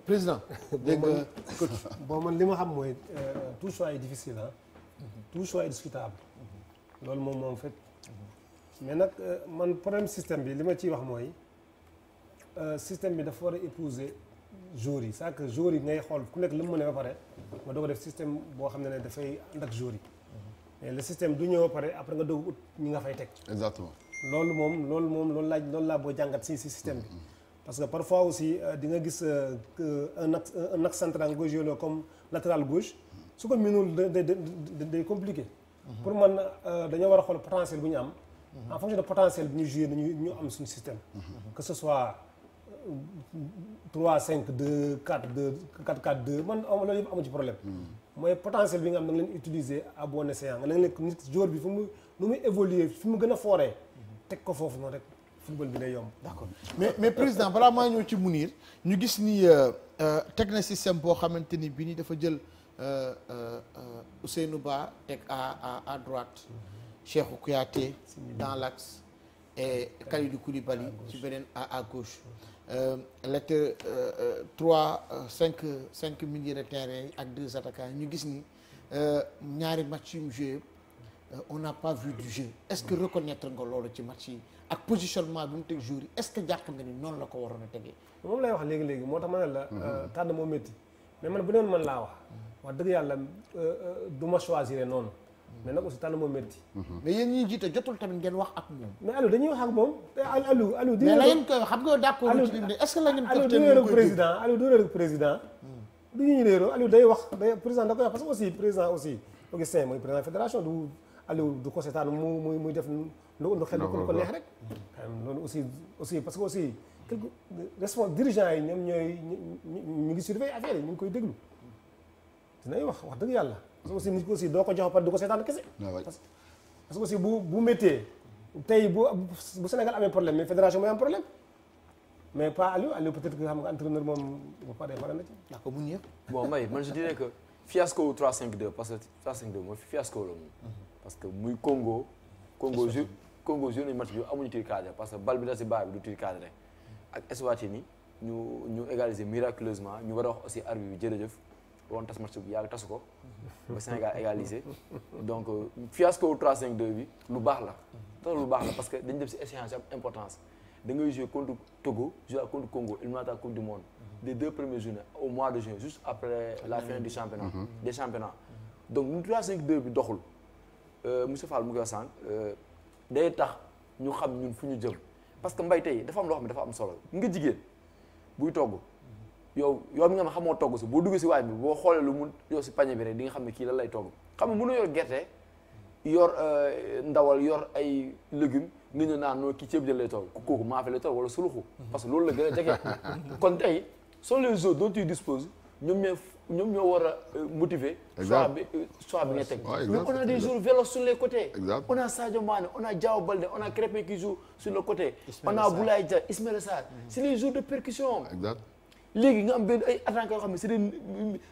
Président. Bon, man, li ma xam mooy tout choix est difficile, hein. Tout choix est discutable. loolu moom en fait. Mais nag man problème système bi li ma ciy wax mooy système bi dafa war a épouser joueurs yi. c'est que joueurs yi ngay xool ku nekk li mu mën a ba pare nga doog a def système boo xam ne dafay ànd ak joueurs yi. mais le système du ñëw ba pare après nga doog ut ñi nga fay teg. Exactement. loolu laa boo jàngat si système bi. parce que parfois aussi di nga gis un axe central nga koy joué comme latéral gauche su ko mënul day compliqué. pour man dañoo war a xool potentiel bu ñu am. en fonction de potentiel bi ñu joué ñu am suñu système. que ce soit 3-5-2 4-2 4-4-2 man loolu yëpp amu ci problème. mooy potentiel bi nga am da nga leen utiliser à bon escient nga leen nit joueur bi nu muy évoluer fi mu gën a fooree teg ko foofu noonu rek. football bi day yomb. D'accord mais président balaa maa ñëw ci Mounir ñu gis ni teg na système boo xamante ni bii nii dafa jël Ousseynou Ba teg à droite Cheikhou Kouyaté dans l'axe et Kalidou Koulibaly ci beneen à gauche lettre 5 milieux de terrain ak 2 attaquants ñu gis ni ñaari match yu mu joué on n'a pas vu du jeu est-ce que reconnaître nga loolu ci match yi ak positionnement bi mu teg jour yi est-ce que jàpp nga ni noonu la ko waroon a tegee. moom lay wax léegi moo tax ma ne la. tànn moo métti mais man bu doon man laa wax dëgg yàlla du ma choisir noonu. mais nag aussi tànn moo métti. mais yéen ñiy jiite jotul tamit ngeen wax ak moom. mais Aliou dañuy wax ak moom te Aliou. mais la ngeen koy wax xam nga d'accord ci lim de est-ce que la ngeen. Aliou du réeru président du ñu réeru Aliou day wax président da koy wax parce que aussi président aussi Augustin mooy président fédération du Aliou du ko seetaan muy def lu xel ko neex rek. loolu aussi parce que aussi quelques responsables dirigeants yi ñoom ñooy ñu ngi surveiller affaire yi ñu ngi koy déglu dinañ wax dëgg yàlla parce que aussi nit ko aussi doo ko jox par du ko seetaan kese. parce que aussi bu méttee tey bu Sénégal amee problème mais fédération mooy am problème mais pas Aliou peut-être que xam nga entraîneur moom bu paree pare na ci. d'accord mu ñëw. bon Mbaye man je dirais que fiasco 3-5-2 parce que 3-5-2 mooy fiasco la moom. parce que muy Congo jour nañu match bi amuñu tir cadré parce que bal bi da si baa bi du tir cadré ak Eswatini ñu égaliser miraculeusement ñu war a wax aussi arbitre bi jërëjëf woon tas match bi yàgg tasu ko ba Sénégal égaliser donc fiasco 3-5-2 bi lu baax la tax lu baax la parce que dañu dem si échéance am importance da ngay jouer contre Togo jouer contre Congo éliminatoire coupe du monde des 2 premières journées au mois de juin juste après la fin du championnat des championnats donc ñu 3-5-2 bi doxul monsieur Fall mu ngi wax sànq day tax ñu xam ñun fu ñu jëm parce que mbay tey dafa am loo xam ne dafa am solo nga jigéen buy togg yow mi nga xamoo togg si boo duggee si waañ bi boo xoolee lu mun yow si pañe bi rek di nga xam ne kii lan lay togg xam nga mënoo yor gerte yor ndawal yor ay légumes nga ñëw naan noonu kii ceeb jël lay togg kooku maafe lay togg wala suluxu parce que loolu la gën a jege kon tey sont les autres dont tu disposes ñoom ñoo war a motiver. choix bi nga teg. mais on a des joueurs vélos sur les côtés. Exact. On a Sadio Mané on a Diao Baldé on a Krépin qui joue sur le côté. On a Boulaye Dia Ismaïla Sarr. C'est les joueurs de percussion. Exact. léegi nga am benn ay attaquants yoo xam ne c'est des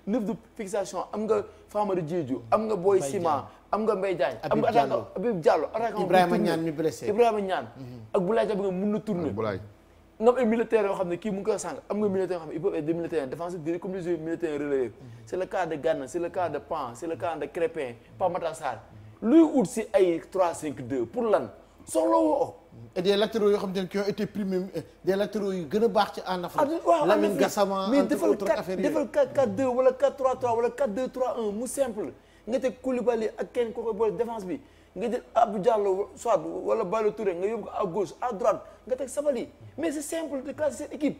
neuf de fixation am nga Famara Diédhiou am nga Boy Sima am nga Mbaye Diagne am nga attaquant Habib Diallo attaquant Ibrahima Niane mi blessé Ibrahima Niane ak Boulaye Dia bi nga mun na tourner. nga am ay militaires yoo xam ne kii mu ngi koy sànq am nga militaires yoo xam ne ils peuvent être des militaires défensifs direct comme les militaires relayeurs. C'est le cas de Gana c'est le cas de Pan c'est le cas de Krépin Pape Matar Sarr luy ut si ay 3-5-2 pour lan soxla woo. et des latéraux yoo xam ne qui ont été primés des latéraux yu gën a baax ci en Afrique. Lamine Gassama mais defal 4-4-2 wala 4-3-3 wala 4-2-3-1 mu simple nga teg Koulibaly ak kenn ko koy boole défense bi nga jël Abdou Diallo soit wala Ballo Touré nga yóbbu ko à gauche à droite nga teg Sabaly mais c'est simple de classer cette équipe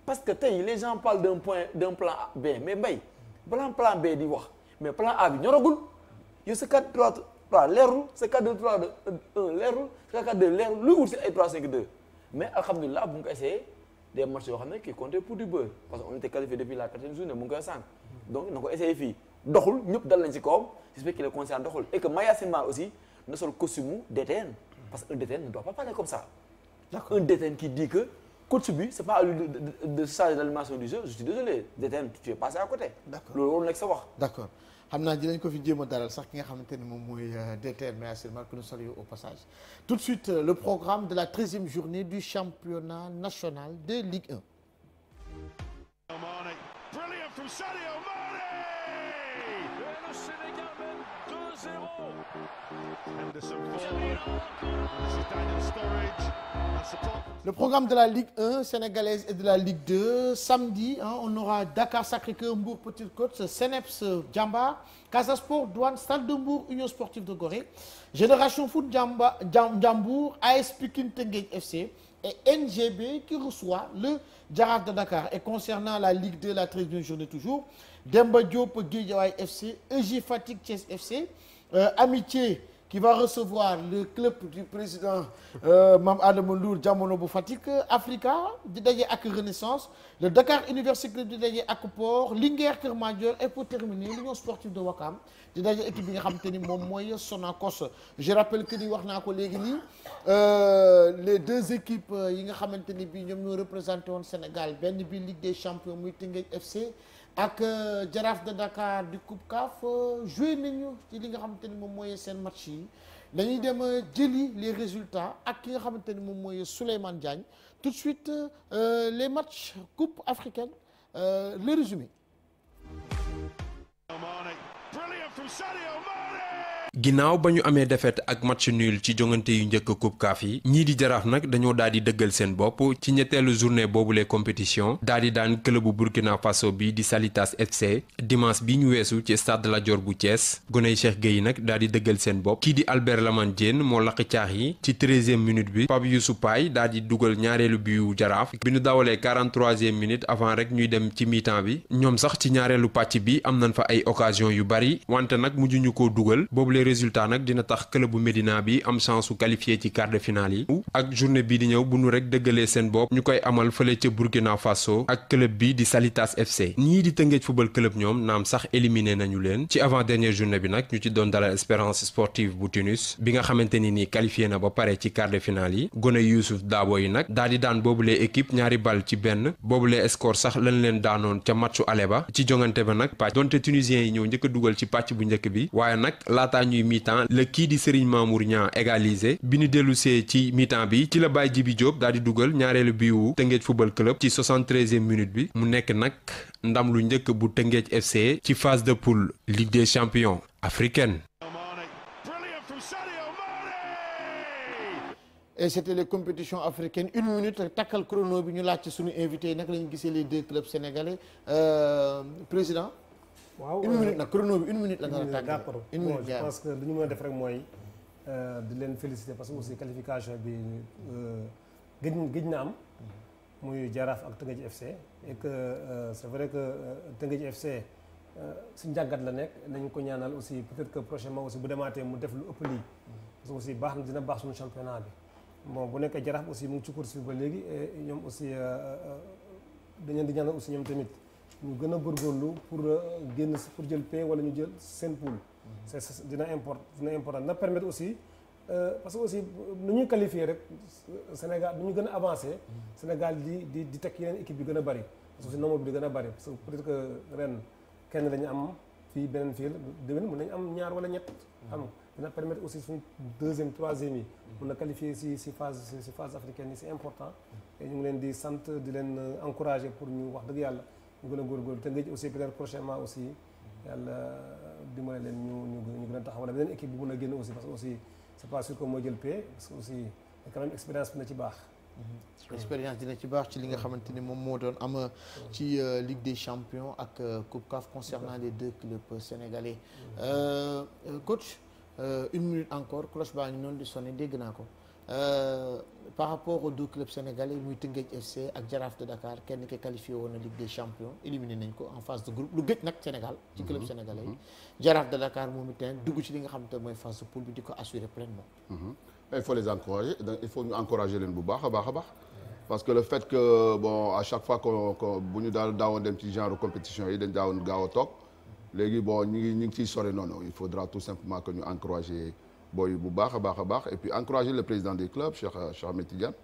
parce que tey les gens parlent d'un plan B mais Mbaye balaa plan B di wax mais plan A bi ñoragul yow sa 4-3-3 leerul sa 4-2-3-1 leerul sa 4-4-2 leerul luy wut si ay 3-5-2 mais alhamdulilah bu ngi ko essayé des matchs yoo xam ne qui comptaient pour du beurre parce que on était qualifié depuis la 4e journée mu ngi koy sànq donc na ko essayé fii doxul ñëpp dal nañ si kawam j'espère qu'il est conscient doxul et que Mayacine Mar aussi na sol costume DTN parce que un DTN ne doit pas parler comme ça. D'accord. Un DTN qui dit que coach bi c'est pas à lui de changer l'animation du jeu je suis désolé DTN tu es passé à côté. D'accord loolu waroon nekk sa wax. D'accord xam naa dinañ ko fi jéem a dalal sax ki nga xamante ni moom mooy DTN Mayacine Mar que nous saluons au passage. Tout de suite le programme de la 13e journée du championnat national de Ligue 1. Brilliant from Sadio Mané. Le Sénégal mène 2-0. Henderson Daniel Sturridge. Le programme de la Ligue 1 sénégalaise et de la Ligue 2 samedi on aura Dakar Sacré-Cœur Mbour Petite Côte Seneps Diamba Casa Sport Douane Stade de Mbour Union Sportive de Gorée Génération Foot Ndiambour AS Pikine Teungueth FC et NGB qui reçoit le Jaraaf de Dakar. Et concernant la Ligue 2 la 13e journée toujours Demba Diop Guédiawaye FC EJ Fatick Thiès FC Amitié qui va recevoir le club du président Mame Adama Ndour Jamono bu Fatick Africa di daje ak Renaissance le Dakar Université Club di daje ak Port Linguère Keur Madior et pour terminer l'Union Sportive de Ouakam di daje équipe bi nga xamante ni moom mooy Sonacos. Je rappelle que ni wax naa ko léegi nii les deux équipes yi nga xamante ni bii ñoom ñoo représenté woon Sénégal benn bi Ligue des Champions muy Teungueth FC ak Jaraaf de Dakar du Coupe CAF joué nañu ci li nga xamante ni moom mooy seen match yi dañuy dem jëli les résultats ak ki nga xamante ni moom mooy Souleymane Diagne tout de suite les matchs Coupe africaine le résumé. ginnaaw ba ñu amee défaite ak match nul ci jongante yu njëkk coupe CAF yi ñii di jaraaf nag dañoo daal di dëggal seen bopp ci ñetteelu journée boobu les compétitions daal di daan club bu Burkina Faso bi di Salitas FC dimanche bi ñu weesu ci stade Lat Dior bu Thiès goney Cheikh Gueye nag daal di dëggal seen bopp kii di Albert Lamane Diène moo laqi caax yi ci 13e minute bi Pape Youssou Paye daal di dugal ñaareelu biu jaraaf bi ñu dawalee 43e minute avant rek ñuy dem ci mi-temps bi ñoom sax ci ñaareelu pàcc bi am nañ fa ay occasion yu bari wante nag mujj ñu koo dugal boobu boobule résultat nag dina tax club bu Médina bi am chance su qualifié ci quart de finale yi ak journée bii di ñëw bu nu rek dëggalee seen bopp ñu koy amal fële ca Burkina Faso ak club bi di Salitas FC ñii di Tëngéej football club ñoom naam sax éliminé nañu leen ci avant dernière journée bi nag ñu ci doon dalal Espérance sportive bu Tunis bi nga xamante ni nii qualifié na ba pare ci quart de finale yi gone Youssouf Dabo yi nag daal di daan boobulee équipe ñaari bal ci benn boobulee score sax lañ leen daanoon ca matchu aller ba ci jongante ba nag pàcc donte tunisiens yi ñëw njëkk a dugal ci pàcc bu njëkk bi waaye nag laataa ñuy mi-temps la kii di Serigne Mamour Niang égalisé bi ñu dellusee ci mi-temps bi ci la Baye Djibi Diop daal di dugal ñaareelu biwu Tëngéej football club ci 73e minute bi mu nekk nag ndam lu njëkk bu Tëngéej FC ci phase de poule Ligue des champions africaine. Et c'était les compétitions africaines une minute takkal chrono bi ñu laaj ci suñu invité yi naka la ñu gisee les deux clubs sénégalais président. waaw une minute nag chrono bi une minute la nga tàggal. d'accord une minute je pense que li ñu mën a def rek mooy di leen féliciter parce que aussi qualification bi gëj na am. muy Jaraaf ak Tëngéej FC et que c'est vrai que Tëngéej FC si njàngat la nekk nañu ko ñaanal aussi peut-être que prochainement aussi bu demaatee mu def lu ëpp lii parce que aussi baax na dina baax suñu championnat bi bon bu nekkee Jaraaf aussi mu ngi ci course bi ba léegi ñoom aussi dañ leen di ñaanal aussi ñoom tamit ñu gën a góorgóorlu pour génn pour jël paie wala ñu jël seen poule c'est dina important na permettre aussi parce que aussi nu ñuy qualifier rek Sénégal nu ñu gën a avancé Sénégal di teg yeneen équipe bi gën a bari parce que aussi nombre bi di gën a bari parce que peut-être que ren kenn lañu am fii beneen fii déwén mën nañu am ñaar wala ñett xam nga dina permettre aussi suñu deuxième troisième yi mën na qualifier si phase africaine yi c'est important et ñu ngi leen di sant di leen encourager pour ñu wax dëgg yàlla ñu gën a góorgóorlu te nga aussi peut-être prochainement aussi yàlla dimbale leen ñu gën a taxaw wala beneen équipe bu mën a génn aussi parce que aussi c'est pas sûr que mooy jël paie parce que aussi quand même expérience bi na ci baax. expérience dina ci baax ci li nga xamante ni moom moo doon am ci Ligue des champions ak Coupe CAF concernant les deux clubs sénégalais coach une minute encore cloche baa ngi noonu di sonné dégg naa ko par rapport aux deux clubs sénégalais muy Tëngéej FC ak Jaraaf de Dakar kenn ki qualifié woon na Ligue des champions éliminé nañ ko en phase de groupe lu gëj nag Sénégal ci club sénégalais yi Jaraaf de Dakar moom itam dugg ci li nga xamante mooy phase de poule bi di ko assurer pleinement. Il faut les encourager il faut ñu encourager leen bu baax a baax a baax parce que le fait que bon à chaque fois que bu ñu daal daawoon dem ci genre compétition yi dañ daawoon gaaw a toog léegi bon ñu ngi ciy sori noonu il faudra tout simplement que ñu encourager booy bu baax a baax a baax et puis encourager le président des clubs Cheikh Ahmed Tidiane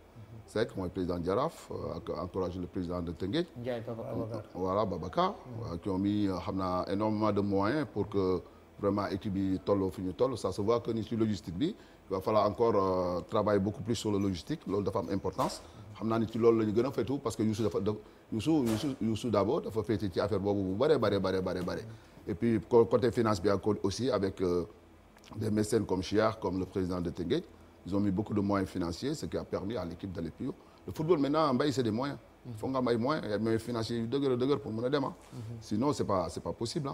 Seck mooy président Jaraaf ak encourager le président de Tëngéej. Ndiaye Babacar. voilà Babacar. qui ont mis xam naa énormément de moyens pour que vraiment équipe bi tolloo fi ñu toll ça se voit que ni ci logistique bi il va falloir encore travailler beaucoup plus sur la logistique loolu dafa am importance xam naa ni ci loolu la ñu gën a féetu parce que Youssou Dabo dafa féete ci affaire boobu bu bare et puis côté finance bi encore aussi avec des mécènes comme Chiar comme le président de Tëngéej ils ont mis beaucoup de moyens financiers ce qui a permis à l'équipe d'aller plus haut le football maintenant mbay c'est des moyens faut nga am ay moyens financiers yu dëgër pour mën a dem sinon c'est pas possible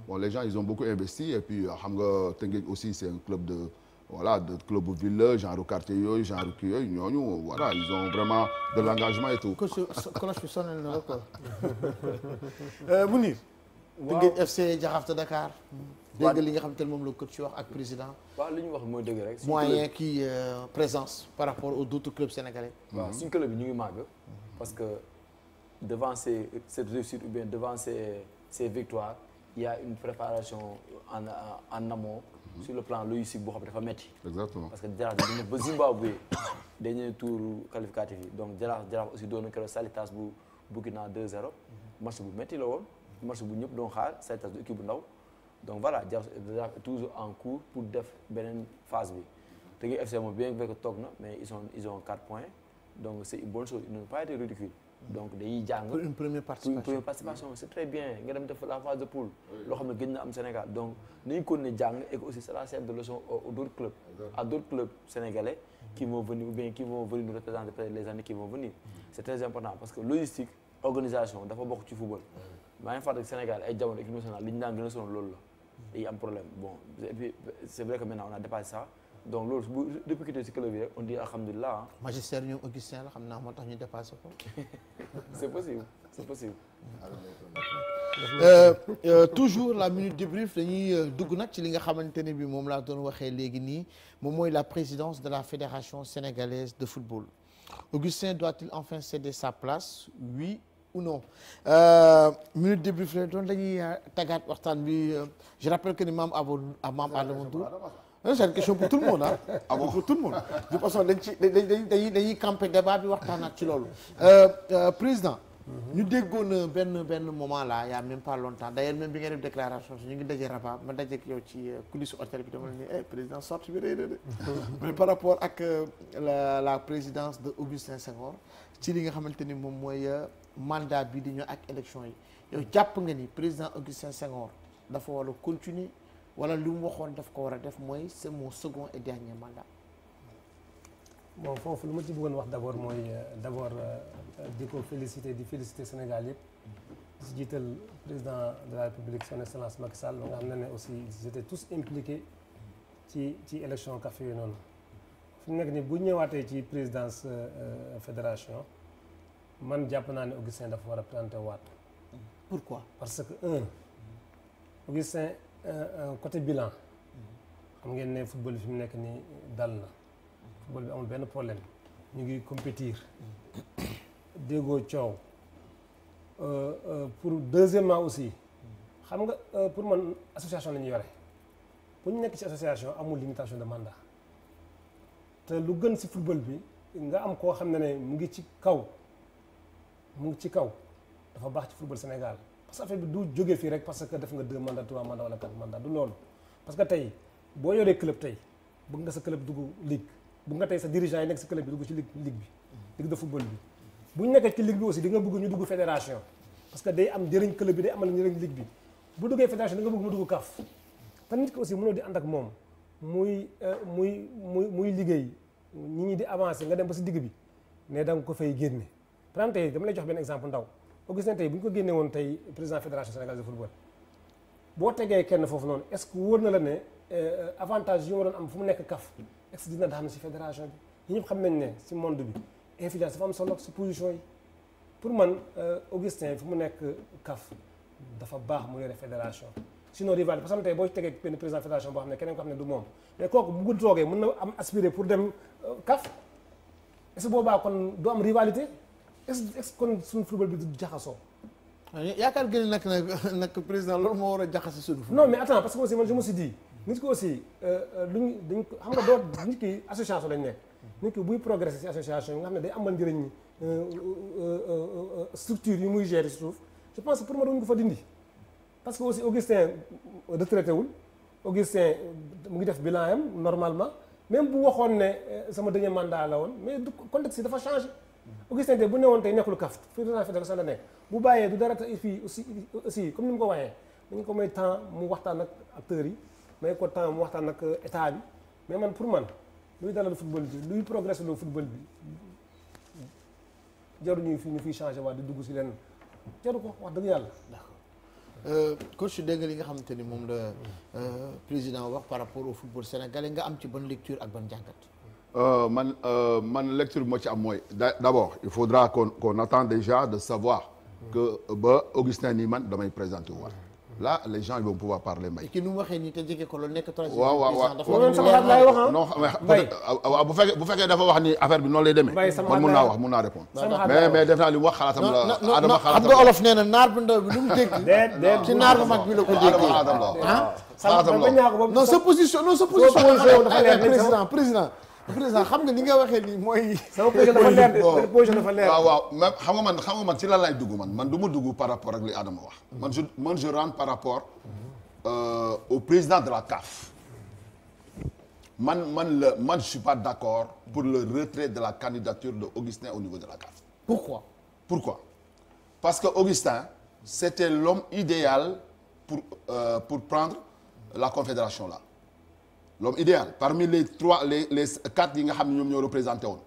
bon les gens ils ont beaucoup investi et puis xam nga Tëngéej aussi c'est un club de club bu ville genre quartier yooyu genre kii yooyu ñooñu voilà ils ont vraiment de l'engagement et tout. cloche bi sonal na la quoi. Mounir. waaw Tëngéej FC Jaraaf de Dakar. dégg li nga xam te ne moom la coach wax ak président. waaw li ñu wax mooy dëgg rek. moyen kii présence par rapport aux autres clubs sénégalais. waaw suñu club bi ñu ngi màgg. parce que devant cette réussite ou bien devant ces victoires il y a une préparation en amont. sur le plan logistique boo xam ne dafa metti. exactement parce que Jaraaf dañu def ba Zimbabwe dernier tour qualificatif yi donc Jaraaf aussi doon na keroog Salitas bu Burkina 2-0 match bu metti la woon match bu ñëpp doon xaar Salitas du équipe bu ndaw donc voilà Jaraaf est toujours en cours pour def beneen phase bi Tëngéej FC moom bien que toog na mais ils ont 4 points donc c'est une bonne chose ils n'ont pas été ridicules donc dañuy jàng pour une première participation c'est très bien nga dem def la phase de poule loo xam ne gën na am Sénégal donc nañu continuer jàng et que aussi ça va servir de leçon aux d'autres clubs à d'autres clubs sénégalais qui vont venir ou bien qui vont venir nous représenter peut-être les années qui vont venir c'est très important parce que logistique organisation dafa bokk ci football maa ngi fàttali Sénégal ay jamono équipe nationale li ñu daan gën a sonal loolu la day am problème bon et puis c'est vrai que maintenant on a dépassé ça donc loolu bu depuis que ci club bi rek on dit alhamdulilah. magistère ñoom Augustin la xam naa moo tax ñu dépassé ko. c'est possible. toujours la minute débrief dañuy dugg nag ci li nga xamante ne bi moom laa doon waxee léegi nii moom mooy la présidence de la fédération sénégalaise de football Augustin doit-il enfin céder sa place oui ou non minute débrief la doon dañuy tàggat waxtaan bi je rappelle que ni maam Adama Ndour c'est une question pour tout le monde ah pour tout le monde de toute façon dañuy camper débat bi waxtaanaat ci loolu président ñu déggoon benn moment là il y a même pas longtemps d'ailleurs même bi nga def déclaration ñu ngi daje Rabat ma daje ak yow ci coulisse hôtel bi dama la ni président sorti bi rëy na de mais par rapport ak la présidence de Augustin Senghor ci li nga xamante ni moom mooy mandat bi di ñëw ak élection yi yow jàpp nga ni président Augustin Senghor dafa war a continuer wala li mu waxoon daf ko war a def mooy c'est mon second et dernier mandat. bon foofu lu ma ci bëggoon wax d'abord mooy di ko féliciter di féliciter Sénégal yëpp di si jiital président de la République son excellence Macky Sall nga xam ne aussi ils étaient tous impliqués ci élection CAF yooyu noonu fi mu nekk nii bu ñëwaatee ci présidence fédération man jàpp naa ne Augustin dafa war a planter waat. Pourquoi? Parce que Augustin côté bilan xam ngeen ne football bi fi mu nekk nii dal na. football bi amul benn problème ñu ngi compétir déggoo coow pour deuxièmement aussi xam nga pour man association la ñu yore bu ñu nekk ci association amul limitation de mandat te lu gën ci football bi nga am koo xam ne mu ngi ci kaw dafa baax ci football Sénégal parce que affaire bi du jógee fii rek parce que def nga 2 mandats 3 mandats wala 4 mandats du loolu parce que tey boo yoree club tey bëgg nga sa club dugg ligue bu nga tey sa dirigeant yi nekk si club bi dugg ci ligue bi ligue de football bi bu ñu nekkee ci ligue bi aussi di nga bëgg ñu dugg fédération parce que day am njëriñ club bi day amal njëriñ ligue bi bu duggee fédération di nga bëgg mu dugg CAF te nit ki aussi mënoo di ànd ak moom muy liggéey ñi di avancer nga dem ba si digg bi ne da nga ko fay génne par exemple tey dama lay jox benn exemple ndaw Augustin tey bu ñu ko génne woon tey président fédération sénégalaise de football boo tegee kenn foofu noonu est-ce que wóor na la ne avantage yu ma doon am fu mu nekk CAF est-ce que dina daanu si fédération bi ñëpp xam nañ ne si monde bi influence dafa am solo si position yi pour man Augustin fu mu nekk CAF dafa baax mu yore fédération sinon rival parce que tey boo tegee benn président fédération boo xam ne keneen ko xam ne du moom mais kooku bu toogee mën na am aspirer pour dem CAF est-ce que boobaa kon du am rivalité est-ce que kon suñu football bi du jaxasoo. yaakaar gën nag président loolu moo war a jaxase suñu football. non mais attends parce que aussi man je me suis dit nit ki aussi luñ dañ ko xam nga doo nit ki association lañ nekk nit ki buy progresser ci association yi nga xam ne day amal njëriñ structure yi muy gérer ci suuf je pense que pour ma doon ko fa dindi parce que aussi Augustin retraité wul Augustin mu ngi def bilan yam normalement même bu waxoon ne sama dernier mandat la woon mais du contexte yi dafa changé Augustin tey bu newoon tey nekkul CAF fédération la nekk bu bàyyee du dara te fii aussi comme ni mu ko waxee dañu ko may temps mu waxtaan ak acteurs yi may ko temps mu waxtaan ak état bi mais man pour man luy dalal football bi luy progresser loo football bi jaru ñu fiy changé waat di dugg si leen jaru ko wax dëgg yàlla. d'accord coach dégg nga li nga xamante ni moom la président wax par rapport au football sénégalais nga am ci bonne lecture ak bonne jàngat. man lecture bi moo ci am mooy d'abord il faudra qu'on attend déjà de savoir que ba Augustin nii man damay présenter waat là les gens ils vont pouvoir parler mbay. ki nu mu waxee nii te jege ko loolu nekk. waaw non bu fekkee dafa wax ni affaire bi noonu lay demee. man mun naa répondre. mais def naa li mu wax xalaatam la. Adama xalaatam xam nga olof nee na naar bu ndaw bi lu mu dégg. ci naar bu mag bi la ko déggee. xalaatam la non sa position dafa leer président xam nga ni nga waxee nii mooy. sama position dafa leer waaw même xam nga man ci lan lay dugg man du ma dugg par rapport ak li Adama wax. man je rentre par rapport au président de la CAF. man je suis pas d'accord pour le retrait de la candidature de Augustin au niveau de la CAF. Pourquoi? Parce que Augustin c'était l'homme idéal pour prendre la confédération là. L'homme idéal parmi les 4 yi nga xam ne ñoom ñoo représenté woon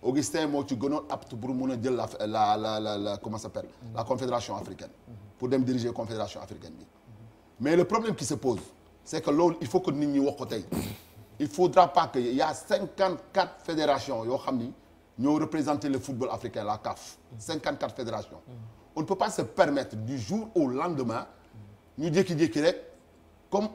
Augustin moo ci gënoon apte pour mun a jël la comment ça s'appelle la confédération africaine pour dem diriger confédération africaine bi mais le problème qui se pose c'est que loolu il faut que nit ñi wax ko tey il faudra pas que il y a 54 fédérations yoo xam ni ñoo représenter le football africain la CAF 54 fédérations on ne peut pas se permettre du jour au lendemain ñu jékki-jékki rek comme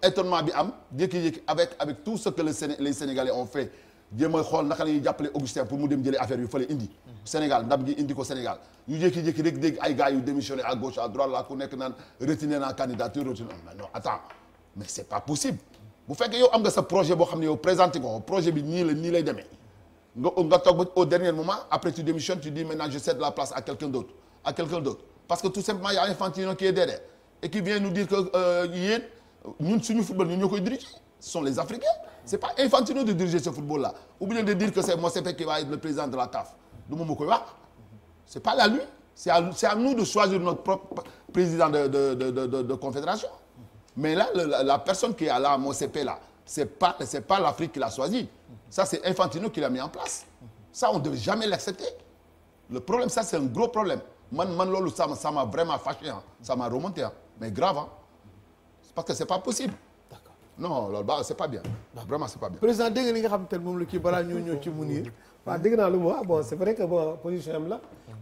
étonnement bi am jékki-jékki avec tout ce que les Sénégalais ont fait jéem a xool naka la ñuy jàppale Augustin pour mu dem jëlee affaire yu fële indi Sénégal ndam gi indi ko Sénégal ñu jékki-jékki rek dégg ay gars yu démissionné à gauche à droite là ku nekk naan retenir na candidature retenir non attends mais c'est pas possible bu fekkee yow am nga sa projet boo xam ne yow présenté ko projet bi nii lay demee nga toog ba au dernier moment après tu démissionnes tu dis maintenant je cède la place à quelqu'un d'autre parce que tout simplement il y a Infantino qui est derrière et qui vient nous dire que yéen ñun suñu football ñun ñoo koy diriger ce sont les Africains c'est pas Infantino de diriger ce football là ou bien de dire que c'est Motsepe qui va être le président de la CAF du moom moo koy wax c'est pas là lui c'est à nous de choisir notre propre président de confédération mais là la personne qui est là Motsepe là c'est pas l'Afrique qui l'a choisi ça c'est Infantino qui l'a mis en place ça on devait jamais l'accepter le problème ça c'est un gros problème man loolu ça m'a vraiment fâché ça m'a remonté mais grave parce que c'est pas possible. D'accord. Non loolu c'est pas bien. Vraiment c'est pas bien. président dégg nga li nga xam te ne moom la kii balaa ñoo ñëw ci Mounir. waaw dégg naa lu mu wax bon c'est vrai que bon position am la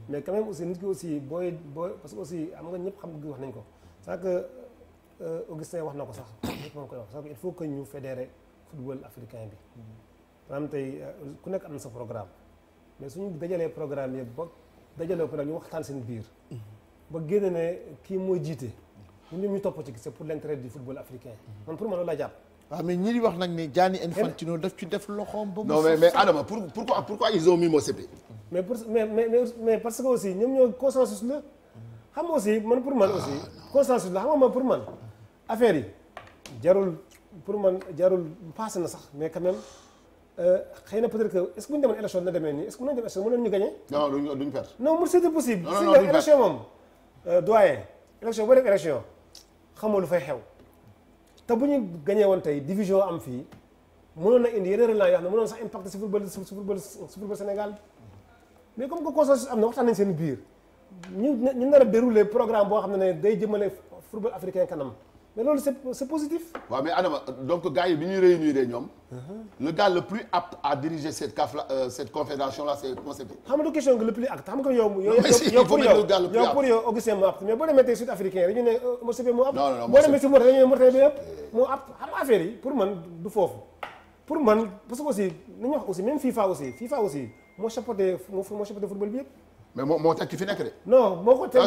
mais quand même aussi nit ki aussi booy parce que aussi am nga ñëpp xam nga wax nañ ko c'est que Augustin wax na ko sax ñëpp moo koy wax c'est que il faut que ñu fédérer football africain bi. maanaam tey ku nekk am na sa programme mais suñu dajalee programme yëpp ba dajalee ko nag ñu waxtaan seen biir. ba génne ne kii mooy jiite. ñun ñu topp ci c'est pour l'intérêt du football africain. man pour man loolu laa jàpp. waaw mais ñi di wax nag ni Gianni Infantino daf ci def loxoom ba mu. non mais Adama pourquoi ils ont mis Motsepe. mais parce que aussi ñoom ñoo consensus la xam nga aussi man pour man aussi consensus la xam nga man pour man affaire yi jarul passé na sax mais quand même xëy na peut-être que est-ce que bu ñu demoon élection dina demee nii est-ce que mënoon dem élection mënoon ñu gagné. non duñ perdre. non c'était possible. non duñ élection moom doyen élection boo def élection xamoo lu fay xew te bu ñu gagné woon tey division am fii mënoon na indi yeneen relents yoo xam ne mënoon sax impact si football Sénégal mais comme que consensus am na waxtaan nañ seen biir ñu nar a dérouler programme boo xam ne day jëmale football africain kanam mais loolu c'est positif. waaw mais Adama donc gars yi bi ñuy réunir ñoom. le gars le plus apte à diriger cette CAF là cette confédération là c'est Motsepe. xam nga du question que le plus apte xam nga yow pour yow Augustin moo apte mais boo demee tey sud africain dañu ne Motsepe moo apte. non boo demee si Mauritanie dañu ne Mauritanie bi yëpp moo apte xam nga affaire yi pour man du foofu pour man parce que aussi nañu wax aussi même FIFA aussi moo chapeauté football bi yëpp. mais moo teg ki fi nekk de. non moo ko teg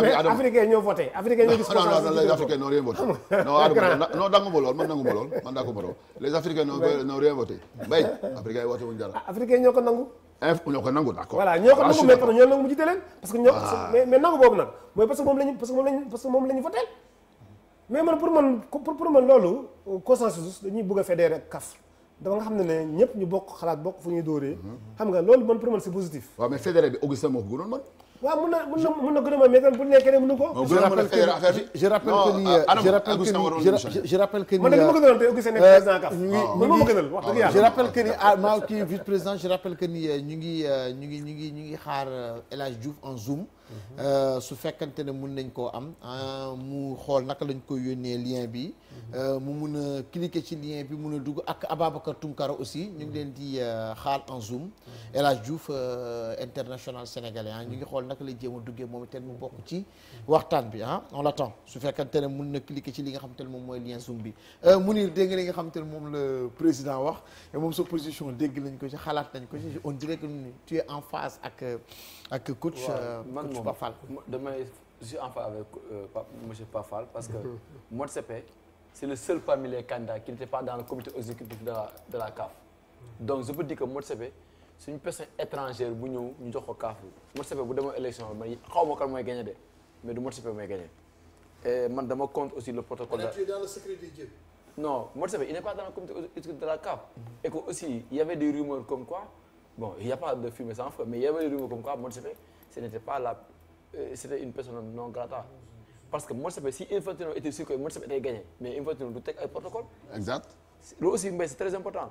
mais africain ñoo voté africain ñoo gis. non les africains n'ont rien voté. non nangu ma lool man nangu ma lool man daa ko ma lool les africains n'ont rien voté. bay africains yi voté wuñu dara. africain ñoo ko nangu. ñoo ko nangu d'accord. voilà ñoo ko nangu mais parce que ñoo nangu mu jiite leen. parce que ñoo mais nangu boobu nag mooy parce que moom la ñu voté mais man pour man loolu consensus dañuy bëgg a fédérer CAF. dafa nga xam ne ñëpp ñu bokk xalaat bokk fu ñuy dóoree. xam nga loolu man pour man c'est positif. waaw mais fédéré bi Augustin moo ko gënoon man. waaw mun na gën a mën mais tam bu nekkee ne mënu ko. je rappelle que ni man de ma gënal tey Augustin nekk président CAF. man moo ma gënal wax dëgg yàlla. je rappelle que ni maa kii vice président je rappelle que ni ñu ngi xaar El Hadj Diouf en Zoom. su fekkante ne mun nañ koo am mu xool naka lañ koy yónnee lien bi. mu mun a cliquer ci lien bi mun a dugg ak Ababacar Tounkara aussi ñu ngi leen di xaar en Zoom. El Hadj Diouf international sénégalais ñu ngi xool naka lay jéem a duggee moom itam mu bokk ci waxtaan bi on l'attend su fekkante ne mun na cliquer ci li nga xam te ne moom mooy lien Zoom bi. Mounir dégg nga li nga xam te ne moom la président wax et moom sa position dégg nañ ko ci xalaat nañ ko ci on dirait que tu es en phase ak coach. man moom Pafal. je suis en phase avec monsieur Pafal parce que Motsepe c'est le seul parmi les candidats qui n'était pas dans le comité exécutif de la CAF. Donc je peux dire que Motsepe c'est une personne étrangère bu ñëw ñu jox ko CAF bi Motsepe bu demoo élection man xaw ma kan mooy gagné de mais du Motsepe mooy gagné et man dama compte aussi le protocole. Tu es dans le secret des dieux. Non, Motsepe il n'est pas dans le comité exécutif de la CAF. Et que aussi il y avait des rumeurs comme quoi bon il y a pas de fumée sans feu mais il y avait des rumeurs comme quoi Motsepe ce n'était pas c'était une personne non grata. Parce que Motsepe si Infantino était sûr que Motsepe était gagné mais Infantino du teg ay protocole. Exact. Loolu aussi mbay c'est très important.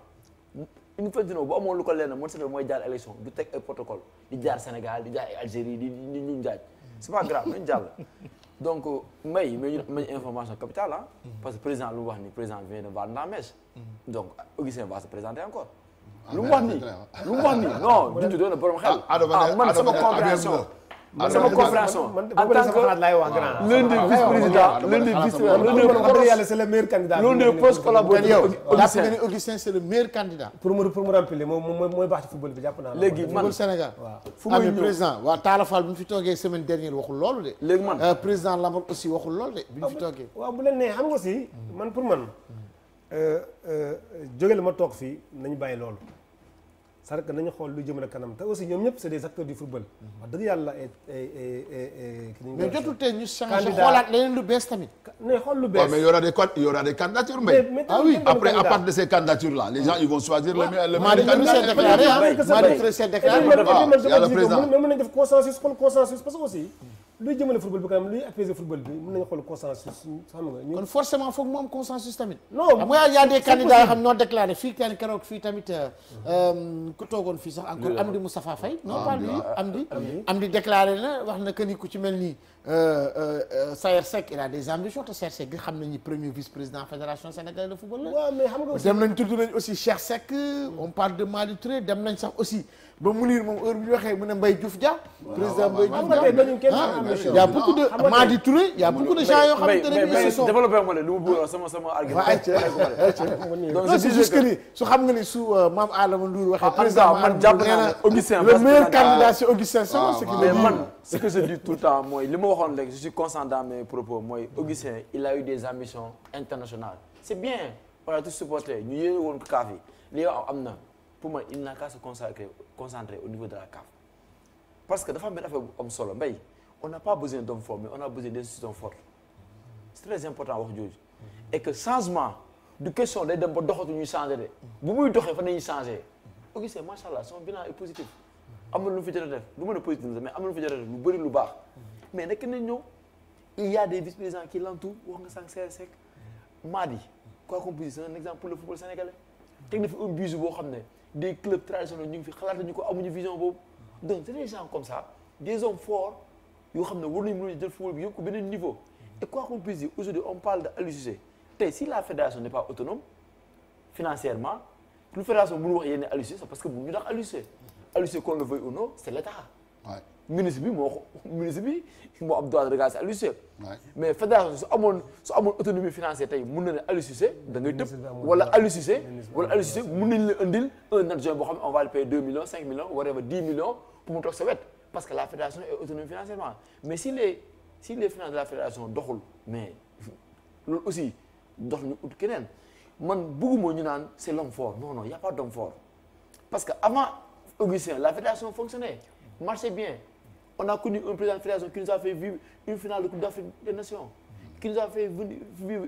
Infantino bu amoon lu ko leen Motsepe mooy jaar élection du teg ay protocole di jaar Sénégal di jaar ay Algérie di ñu jaaj c'est pas grave nañu jàll. Donc mbay mais ñu am nañu information capitale parce que président lu mu wax ni président vient de vendre la mèche. Donc Augustin va se présenter encore. lu mu wax nii non. du doon borom xel. man sama compréhension sama compréhension man en tant que xalaat laay wax grand. l'un des vice-présidents c'est le meilleur candidat. l'un des proches collaborateurs jàpp nga ni Augustin c'est le meilleur candidat. pour mu remplir mooy baax ci football bi jàpp naa. léegi man football Sénégal. fu muy ñëw président waaw Talla Fall bi mu fi toogee semaine dernière waxul loolu de. léegi man président Lamar aussi waxul loolu de bi mu fi toogee. waaw bu leen nee xam nga aussi man pour man jóge la ma toog fii nañu bàyyi loolu. c'est-à-dire que nañu xool lu jëmale kanam te aussi ñoom ñëpp c'est des acteurs du football. wax dëgg yàlla mais jotul tey ñu changer xoolaat leneen lu bees tamit. ne xool lu bees mais il y aura des candidatures mais ah oui après à partir de ces candidatures là les gens ils vont choisir le meilleur Madi Touré s'est déclaré Madi Touré s'est déclaré. y a le président mais mën nañu def consensus xool consensus parce que aussi luy jëmale football bi kanam luy apaiser football bi mën nañu xool consensus xam nga. kon forcément foog mu am consensus tamit. non xam nga y a des candidats yoo xam ñoo déclaré fii kenn keroog fii tamit ku toogoon fii sax encore Amdi Moustapha Faye. non pas lui Amdi déclaré na wax na que ni ku ci mel ni Sayer Seck il a des ambitions te Sayer Seck xam nañu premier vice-président fédération sénégalaise de football la. waaw mais xam nga aussi dem nañ tudd nañ aussi Cheikh Seck on parle de Madi Touré dem nañ sax aussi ba Mounir moom heure bu ñu waxee mu ne Mbaye Diouf Dia. président Mbaye Diouf Dia. y a beaucoup de Madi Touré y a beaucoup de gens yoo xamante ne bii ce sont. développé ma ne lu mu bëgg sama argument. donc c'est juste que ni su xam nga ni su Mame Adama Ndour waxee. président man jàpp naa ne Augustin le meilleur candidat c'est Augustin Senghor. mais man ce que je dis tout le temps mooy li ma waxoon léegi je suis constant dans mes propos mooy Augustin il a eu des ambitions internationales. c'est bien on a tous supporté ñu yéene woon ko CAF yi li am na pour moi il n'a qu'à se concentrer au niveau de la CAF parce que dafa am benn affaire bu am solo mbay on n'a pas besoin d'hommes forts mais on a besoin d'institutions fortes c'est très important wax jooju et que changement du question day dem ba doxatu ñuy changer de bu muy doxee fa nañuy changer Augustin macha allah son bilan est positif am na lu mu fi jot a def lu mën a positif mais am na lu mu fi jot a def lu bëri lu baax mais nekk nañ ñëw il y a des vice-présidents qui l'entourent wax nga sànq Sayer Seck Madi quoi qu'on puisse dire c'est un exemple pour le football sénégalais teg na fi un budget boo xam ne des clubs traditionnels ñu ngi fi xalaat nañu ko amuñu vision boobu donc c'est des gens comme ça des hommes forts yoo xam ne war nañu mën a jël football bi yóbbu ko beneen niveau et quoi qu'on puisse dire aujourd'hui on parle de Aliou Cissé tey si la fédération n'est pas autonome financièrement plus fédération mënu wax yenn Aliou Cissé c'est parce que bu ñu tax Aliou Cissé Aliou Cissé qu'on le veuille ou non c'est l'État. ministre bi moo am droit de regard Aliou Cissé mais fédération su amoon autonomie financière tey mun na ne Aliou Cissé da ngay tëb wala Aliou Cissé mun nañ la indil un adjoint boo xam ne on va le payer 2 millions 5 millions whatever 10 millions pour mu toog sa wet parce que la fédération est autonome financièrement mais si les finances de la fédération doxul mais loolu aussi dox ñu ut keneen man bëgguma ñu naan c'est l'homme fort non y a pas d'homme fort parce que avant Augustin la fédération fonctionnait marchait bien. On a connu un président de fédération qui nous a fait vivre une finale de Coupe d'Afrique des Nations, qui nous a fait vivre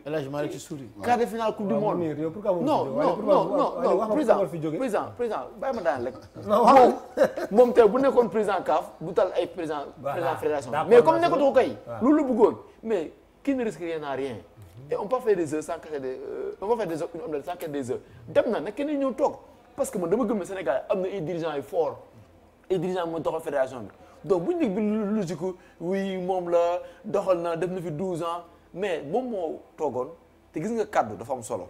quart de finale Coupe du Monde. Non, président, bàyyi ma daan rek. moom tey bu nekkoon président CAF du tal ay président fédération. mais comme nekkatu ko kay. loolu la bëggoon mais qui ne risque rien à rien. et on peut faire des heures sans casser une omelette sans casser des heures dem na nag kenn ñëw toog parce que man dama gëm ne Sénégal am na ay dirigeants yu forts ay dirigeants moo doxal fédération bi. donc bu ñu nekk bi logique oui moom la doxal na def na fi 12 ans mais moom moo toogoon te gis nga kaddu dafa am solo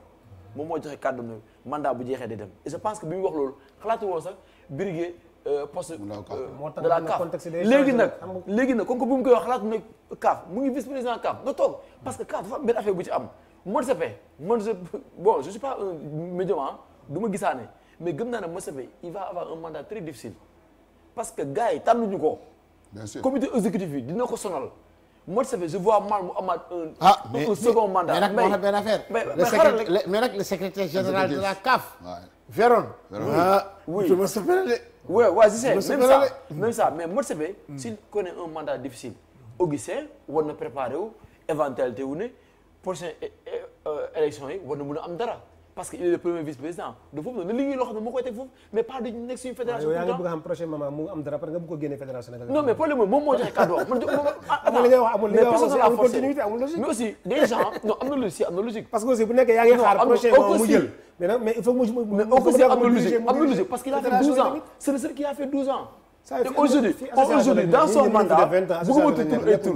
moom moo joxe kaddu na mandat bu jeexee day dem et je pense que bi mu wax loolu xalaatu woon sax briguer poste de la CAF léegi nag comme que bu mu koy wax xalaatu na CAF mu ngi vice président CAF nga toog parce que CAF dafa am benn affaire bu ci am Motsepe bon je suis pas un médium du ma gisaane mais gëm naa ne Motsepe il va avoir un mandat très difficile parce que gars yi tànnuñu ko. bien sûr comité exécutif bi dina ko sonal. Motsepe je vois mal mu amaat un second mandat. mais nag moo xam benn affaire. mais nag le secrétaire général de la CAF. Véron. oui Motsepe la de. oui je sais même ça mais Motsepe s'il connaît un mandat difficile. Augustin war na préparer wu éventualité wu ne prochaine élection yi war na mën a am dara. parce que il est le premier vice-président de foofu nag liggéey loo xam ne moo koy teg foofu mais pas dañu nekk suñu fédération. yaa ngi bëgg a xam prochain moment mu am dara parce que nga bëgg ko génne fédération sénégalaise. non mais problème mooy moom moo joxe kàddu wax amul li nga wax amul continuité amul logique. mais aussi des gens non am na logique parce que aussi bu nekkee yaa ngi xaar prochain moment mu jël mais il faut mu mais aussi am na logique parce qu'il a fait 12 ans c'est le seul qui a fait 12 ans. te aujourd'hui dans son mandat bëgguma tudd ay tur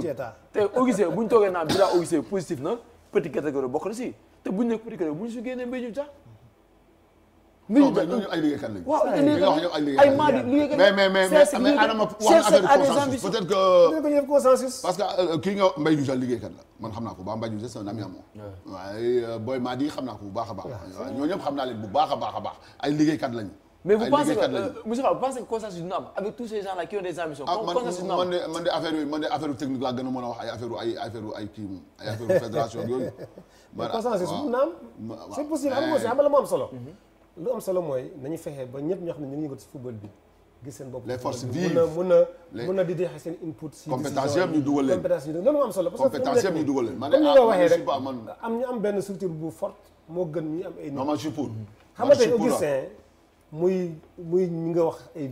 te Augustin bu ñu toogee naan bilan Augustin positif na petite catégorie bokk na si te bu ñu nekk petite catégorie bu ñu su génnee mbéy ñu tax non mais ñooñu ay liggéeykat lañu. waaw li nga wax ñoom ay liggéeykat ay Madi liggéeykat. mais Adama wax na affaire consensus peut-être que. dinañ ko def consensus. parce que kii nga Mbaye Diouf liggéeykat la man xam naa ko ba Mbaye Diouf c'est un ami à moi. waaye Boy Madi xam naa ko bu baax a baax. waaw ñooñu ñëpp xam naa leen bu baax a baax ay liggéeykat lañu. mais vous pensez que Moussa vous pensez que consensus dina am avec tous ces gens là qui ont des ambitions. consensus dina am man de affaire technique laa gën a mën a wax ay affaire kii moom ay affaire fédération yooyu. mais consensus mun na am. c'est possible am nga xam nga la moo am solo. lu am solo mooy nañu fexe ba ñëpp ñoo xam ne ñu ngi yëngatu ci football bi gis seen bopp. les forces vives mun na di dexe seen input. si compétence yëpp ñu dugal leen compétence yi loolu moo am solo. parce que compétence yëpp ñu dugal leen. comme ni nga waxee rek am ñu am benn structure bu forte moo gën ñu am ay. non man je suis pour. xam nga tey Augustin muy ñi nga wax ay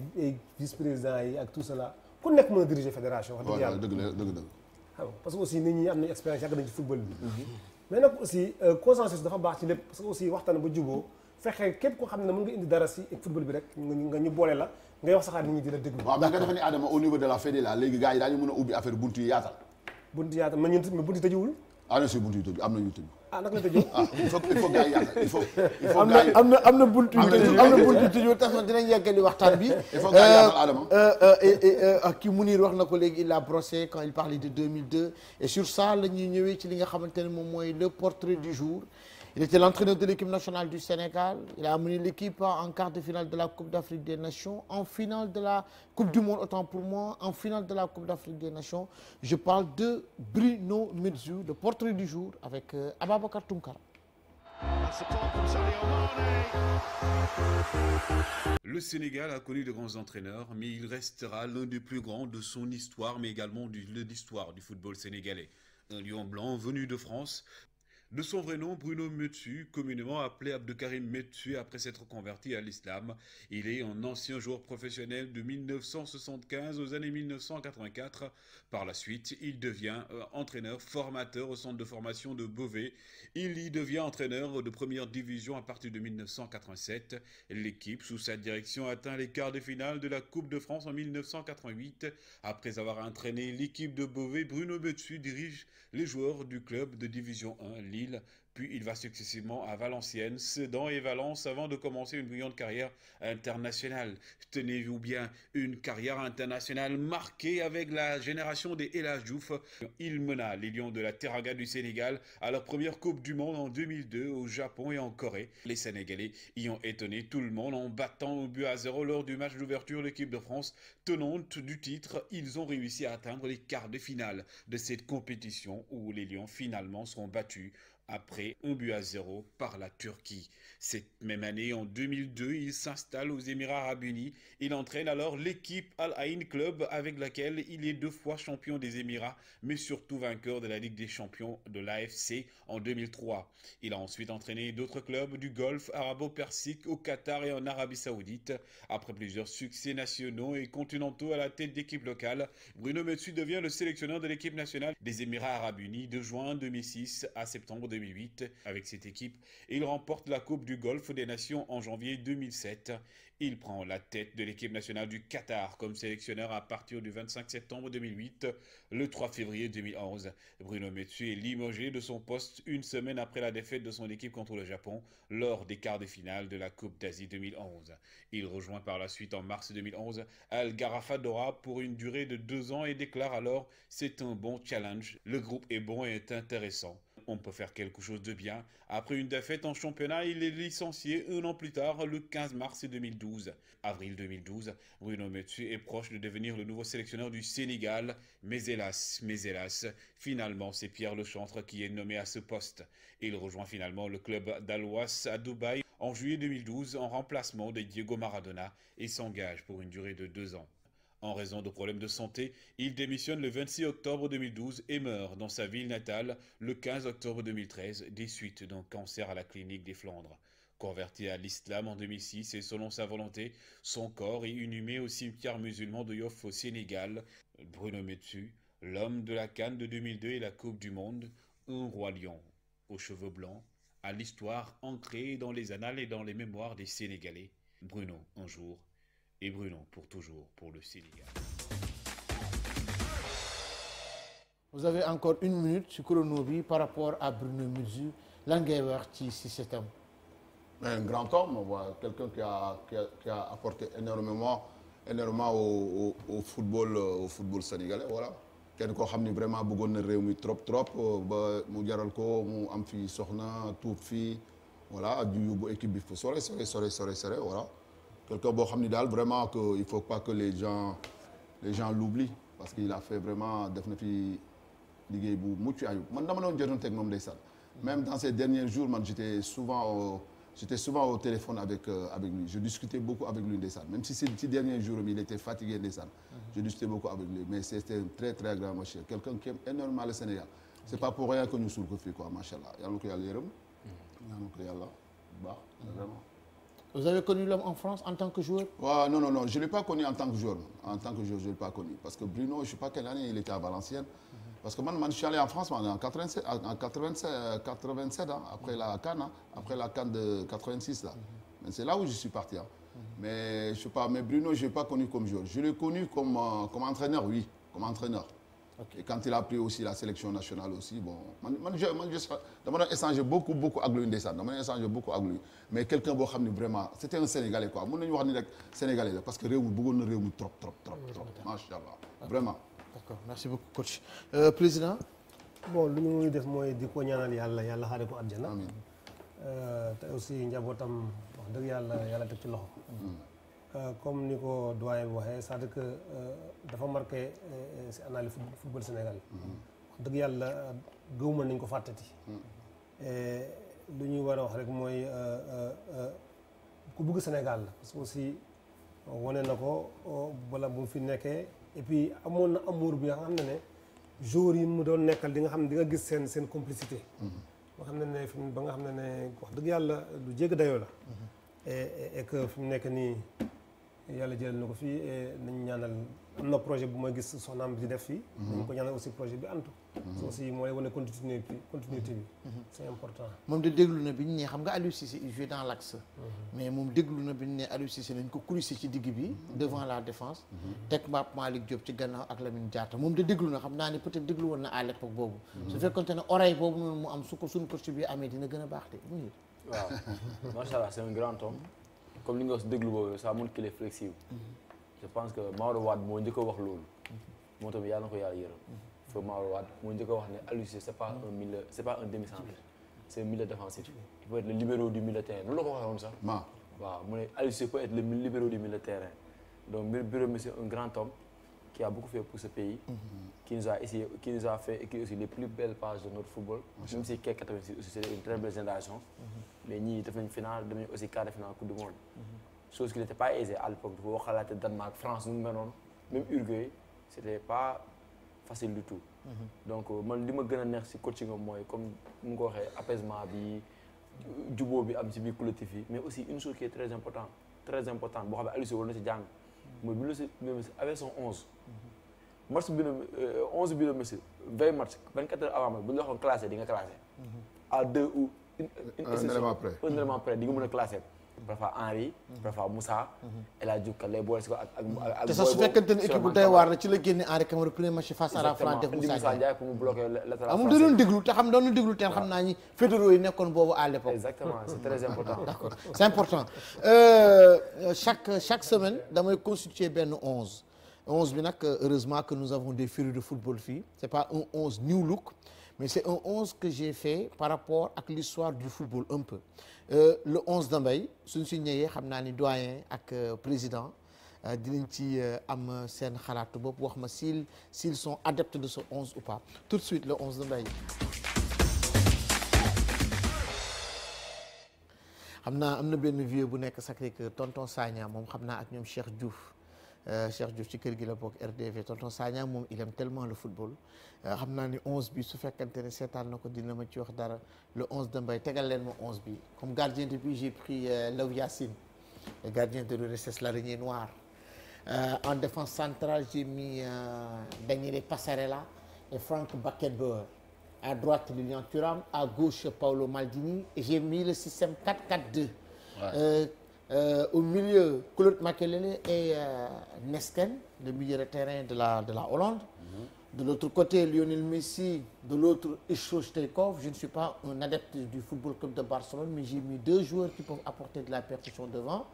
vice président yi ak tout cela ku nekk mën a diriger fédération. wax dëgg yàlla dëgg. xam parce que aussi nit ñi am nañu expérience yàgg nañu ci football bi. mais nag aussi consensus dafa baax ci lépp parce que aussi waxtaan ba juboo fexe képp koo xam ne mën nga indi dara si football bi rek nga ñu boole la ngay wax saxaat nit ñi di la déglu. waaw mais nga defe ni Adama au niveau de la fédé là léegi gars yi daañu mën a ubbi affaire buntu yi yaatal. buntu yaatal mais buntu yi tëjuwul. ah non si buntu yi tëju am na ñu tëju. ah naka la tëjoo. il faut gars yi yaatal il faut gars yi am na buntu yu tëju am na buntu yu tëju tax na dinañ yeggali waxtaan bi. il faut gars yi yaatal Adama. kii Mounir wax na ko léegi il a brossé quand il parlait de 2002 et sur ça la ñuy ñëwee ci li nga xamante ne moom mooy le portrait du jour. Il était l'entraîneur de l'équipe nationale du Sénégal. Il a amené l'équipe en quart de finale de la Coupe d'Afrique des Nations, en finale de la Coupe du Monde, autant pour moi, en finale de la Coupe d'Afrique des Nations. Je parle de Bruno Metsu, le portrait du jour avec Ababacar Tounkara. Le Sénégal a connu de grands entraîneurs, mais il restera l'un des plus grands de son histoire, mais également de l'histoire du football sénégalais. Un lion blanc venu de France. De son vrai nom, Bruno Metsu, communément appelé Abdelkarim Metsu après s'être converti à l'islam. Il est un ancien joueur professionnel de 1975 aux années 1984. Par la suite, il devient entraîneur formateur au centre de formation de Beauvais. Il y devient entraîneur de première division à partir de 1987. L'équipe, sous sa direction, atteint les quarts de finale de la Coupe de France en 1988. Après avoir entraîné l'équipe de Beauvais, Bruno Metsu dirige les joueurs du club de division 1, Lille, puis il va successivement à Valenciennes, Sedan et Valence avant de commencer une brillante carrière internationale. Tenez-vous bien, une carrière internationale marquée avec la génération des El Hadji Diouf. Il mena les Lions de la Teranga du Sénégal à leur première Coupe du Monde en 2002 au Japon et en Corée. Les Sénégalais y ont étonné tout le monde en battant 1-0 lors du match d'ouverture de l'équipe de France. Tenante du titre, ils ont réussi à atteindre les quarts de finale de cette compétition où les Lions finalement seront battus après 1-0 par la Turquie. Cette même année, en 2002, il s'installe aux Émirats Arabes Unis. Il entraîne alors l'équipe Al Ain Club avec laquelle il est 2 fois champion des Émirats, mais surtout vainqueur de la Ligue des Champions de l'AFC en 2003. Il a ensuite entraîné d'autres clubs du Golfe arabo-persique au Qatar et en Arabie Saoudite. Après plusieurs succès nationaux et continentaux à la tête d'équipe locale, Bruno Metsu devient le sélectionneur de l'équipe nationale des Émirats Arabes Unis de juin 2006 à septembre 2008. Avec cette équipe, il remporte la Coupe du Golfe des Nations en janvier 2007. Il prend la tête de l'équipe nationale du Qatar comme sélectionneur à partir du 25 septembre 2008. Le 3 février 2011, Bruno Metsu est limogé de son poste une semaine après la défaite de son équipe contre le Japon lors des quarts de finale de la Coupe d'Asie 2011. Il rejoint par la suite en mars 2011 Al Gharafa Doha pour une durée de 2 ans et déclare alors « C'est un bon challenge, le groupe est bon et est intéressant. On peut faire quelque chose de bien ». Après une défaite en championnat, il est licencié 1 an plus tard, le 15 mars 2012. Avril 2012, Bruno Metsu est proche de devenir le nouveau sélectionneur du Sénégal. Mais hélas, finalement, c'est Pierre Lechantre qui est nommé à ce poste. Il rejoint finalement le club d'Al-Was à Dubaï en juillet 2012 en remplacement de Diego Maradona et s'engage pour une durée de 2 ans. En raison de problèmes de santé, il démissionne le 26 octobre 2012 et meurt dans sa ville natale le 15 octobre 2013 des suites d'un cancer à la clinique des Flandres. Converti à l'islam en 2006 et selon sa volonté, son corps est inhumé au cimetière musulman de Yoff au Sénégal. Bruno Metsu, l'homme de la CAN de 2002 et la Coupe du Monde, un roi lion aux cheveux blancs, à l'histoire ancrée dans les annales et dans les mémoires des Sénégalais. Bruno un jour et Bruno pour toujours pour le Sénégal. Vous avez encore 1 minute sur chrono bi par rapport à Bruno Metsu lan ngay wax ci système. Un grand homme, voilà, quelqu'un qui a apporté énormément au football sénégalais, voilà. Kenn koo xam ni vraiment bëggoon na réew mi trop ba mu jaral ko mu am fii soxna tuub fii voilà du yóbbu équipe bi fu sore voilà. Quelqu'un boo xam ni daal vraiment que il faut pas que les gens l'oublient parce qu'il a fait vraiment def na fi liggéey bu mucc ayib man dama doon jotanteeg moom ndeysaan. Même dans ces derniers jours man j'étais souvent au téléphone avec lui. Je discutais beaucoup avec lui ndeysaan. Même si ces derniers jours il était fatigué ndeysaan. Je discutais beaucoup avec lui mais c'était un très très grand monsieur. Quelqu'un qui aime énormément le Sénégal. C'est pas pour rien que ñu suul ko fii quoi machallah. Yàlla na ko yàlla yërëm. Yàlla na ko yàlla baax vraiment. Vous avez connu l'homme en France en tant que joueur? Ouais, non, je l'ai pas connu en tant que joueur. En tant que joueur, je l'ai pas connu parce que Bruno, je sais pas quelle année il était à Valenciennes. Parce que man je suis allé en France en 87 hein, après la CAN de 86 là. Mais c'est là où je suis parti hein. Mais je sais pas, mais Bruno, je l'ai pas connu comme joueur. Je l'ai connu comme entraîneur, oui, comme entraîneur. Okay. Et quand il a pris aussi la sélection nationale aussi, bon, je dama doon échanger beaucoup ak lui ndeysaan dama doon échanger beaucoup ak lui mais quelqu'un boo xam ne vraiment c'était un Sénégalais quoi mën nañu wax ni rek Sénégalais la parce que réew mi bëggoon na réew mi trop machallah vraiment. D'accord, merci beaucoup coach. Président. Bon lu ñu def mooy di ko ñaanal yàlla xaare ko àjjana. Amiin. te aussi njabootam wax dëgg yàlla teg ci loxo. Comme ni ko doyen bi waxee c'est-à-dire que dafa marqué si analyse football Sénégal. wax dëgg yàlla gëwuma nañ ko fàttati. lu ñuy war a wax rek mooy ku bëgg Sénégal la parce que aussi wane na ko bala bu fi nekkee et puis amoon na amour bi nga xam ne joueurs yi mu doon nekkal di nga xam ne di nga gis seen complicité. ba xam ne fi ba nga xam ne wax dëgg yàlla lu jéggi dayoo la. et que fi mu nekk nii. yàlla jël na ko fii nañu ñaanal am na projet bu ma gis soxnaam bi di def fii. nañu ko ñaanal aussi projet bi antu. aussi mooy wane continuité bi. c'est important. moom de déglu na bi ñu ne xam nga Aliou Cissé il joue dans l'axe. mais moom déglu na bi ñu ne Aliou Cissé nañ ko clouer ci digg bi. devant la défense. teg Pape Malick Diop ci gannaaw ak Lamine Diatta moom de déglu na xam naa ne peut-être déglu woon na à l'époque boobu. su fekkoonte ne oreille boobu noonu mu am su ko suñu coach bi amee dina gën a baax de mu waaw macha allah c'est un grand homme. Comme li nga wax déglu boobu ça montre qu'il est flexible. Je pense que Maodo Wade moo njëkk a wax loolu. moo tamit yàlla na ko yàlla yërëm. feu Maodo Wade moo njëkk a wax ne Aliou Cissé c'est pas un demi-centre. C'est un milieu défensif. Il peut être le libéro du milieu de terrain loolu la ko waxee woon sax. waaw mu ne Aliou Cissé peut être le libéro du milieu de terrain. Donc Birame c'est un grand homme qui a beaucoup fait pour ce pays. Qui nous a fait écrire aussi les plus belles pages de notre football. Même si Kek 86 aussi c'est une très belle génération. mais ñii def nañ finale dem nañ aussi quart de finale coupe du monde. chose qui n'était pas aisée à l'époque boo xalaatee Danemark France nu mu mel noonu même Uruguay c'était pas facile du tout. donc man li ma gën a neex ci coaching am mooy comme nu nga ko waxee apaisement bi jubóo bi am ci biir collectif yi mais aussi une chose qui est très importante boo xam ne Aliou Cissé war na ci jàng mooy bi lu si avec son 11. match bi 11 bi la Messi 20 match 24 heures avant bu ñu la waxoon classé di nga classé. à 2 ou un élément près di nga mën a classé parfois Henry parfois Moussa El Hadji Diouf lay boole si ko ak te sax su fekkente ne équipe bu doy waar la ci la génne Henry Camara premier match face à la France def Moussa Ndiaye pour mu bloquer latéral amul da doon déglu te xam doon déglu teen xam naa ñi fédéraux yi nekkoon boobu à l'époque exactement c'est très important d'accord c'est important chaque semaine damay constituer benn 11 bi nag heureusement que nous avons des férus de football fii c'est pas un 11 new look mais c'est un 11 que j'ai fait par rapport ak l'histoire du football un peu le 11 de Mbaye suñ si ñëwee xam naa ni doyen ak président dinañ ci am seen xalaatu bopp wax ma s'ils sont adeptes de ce 11 ou pas tout de suite le 11 de Mbaye xam naa am na benn vieux bu nekk Sacré-Cœur tonton Sagna moom xam naa ak ñoom Cheikh Diouf ci kër gi la bokk RDV tonton Sagna moom il aime tellement le football xam naa ni 11 bi su fekkante ne seetaan na ko dina ma ci wax dara le 11 de Mbaye tegal leen ma 11 bi comme gardien de but j'ai pris Law Yacine le gardien de l'URSS l'araignée noire en défense centrale j'ai mis Daniele Passarella et Frank Beckenbauer à droite Lilian Thuram à gauche Paolo Maldini et j'ai mis le système 4-4-2 au milieu Claude Makelele et Nesken le milieu de terrain de la Hollande De l'autre côté, Lionel Messi, de l'autre, Icho Stoichkov. Je ne suis pas un adepte du Football Club de Barcelone, mais j'ai mis 2 joueurs qui peuvent apporter de la percussion devant.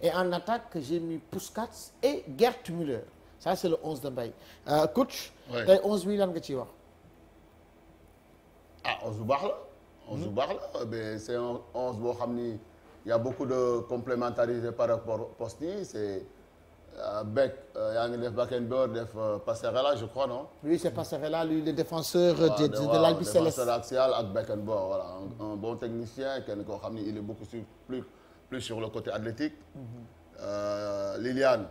Et en attaque, j'ai mis Puskas et Gerd Müller. Ça, c'est le 11 de Mbaye. Coach, Ouais. tey 11 bi lan nga ciy wax. Ah 11 bu baax la. 11 bu baax la mais c'est un 11 boo xam ni y a beaucoup de complémentarité par rapport au poste yi c'est Beck yaa ngi def Beckenbauer def Passerella je crois non. Lui, c'est Passerella, lui, le défenseur de waaw l'Albi Céleste. défenseur axial ak Beckenbauer voilà un bon technicien kenn koo xam ni il est beaucoup plus sur le côté athlétique. Liliane.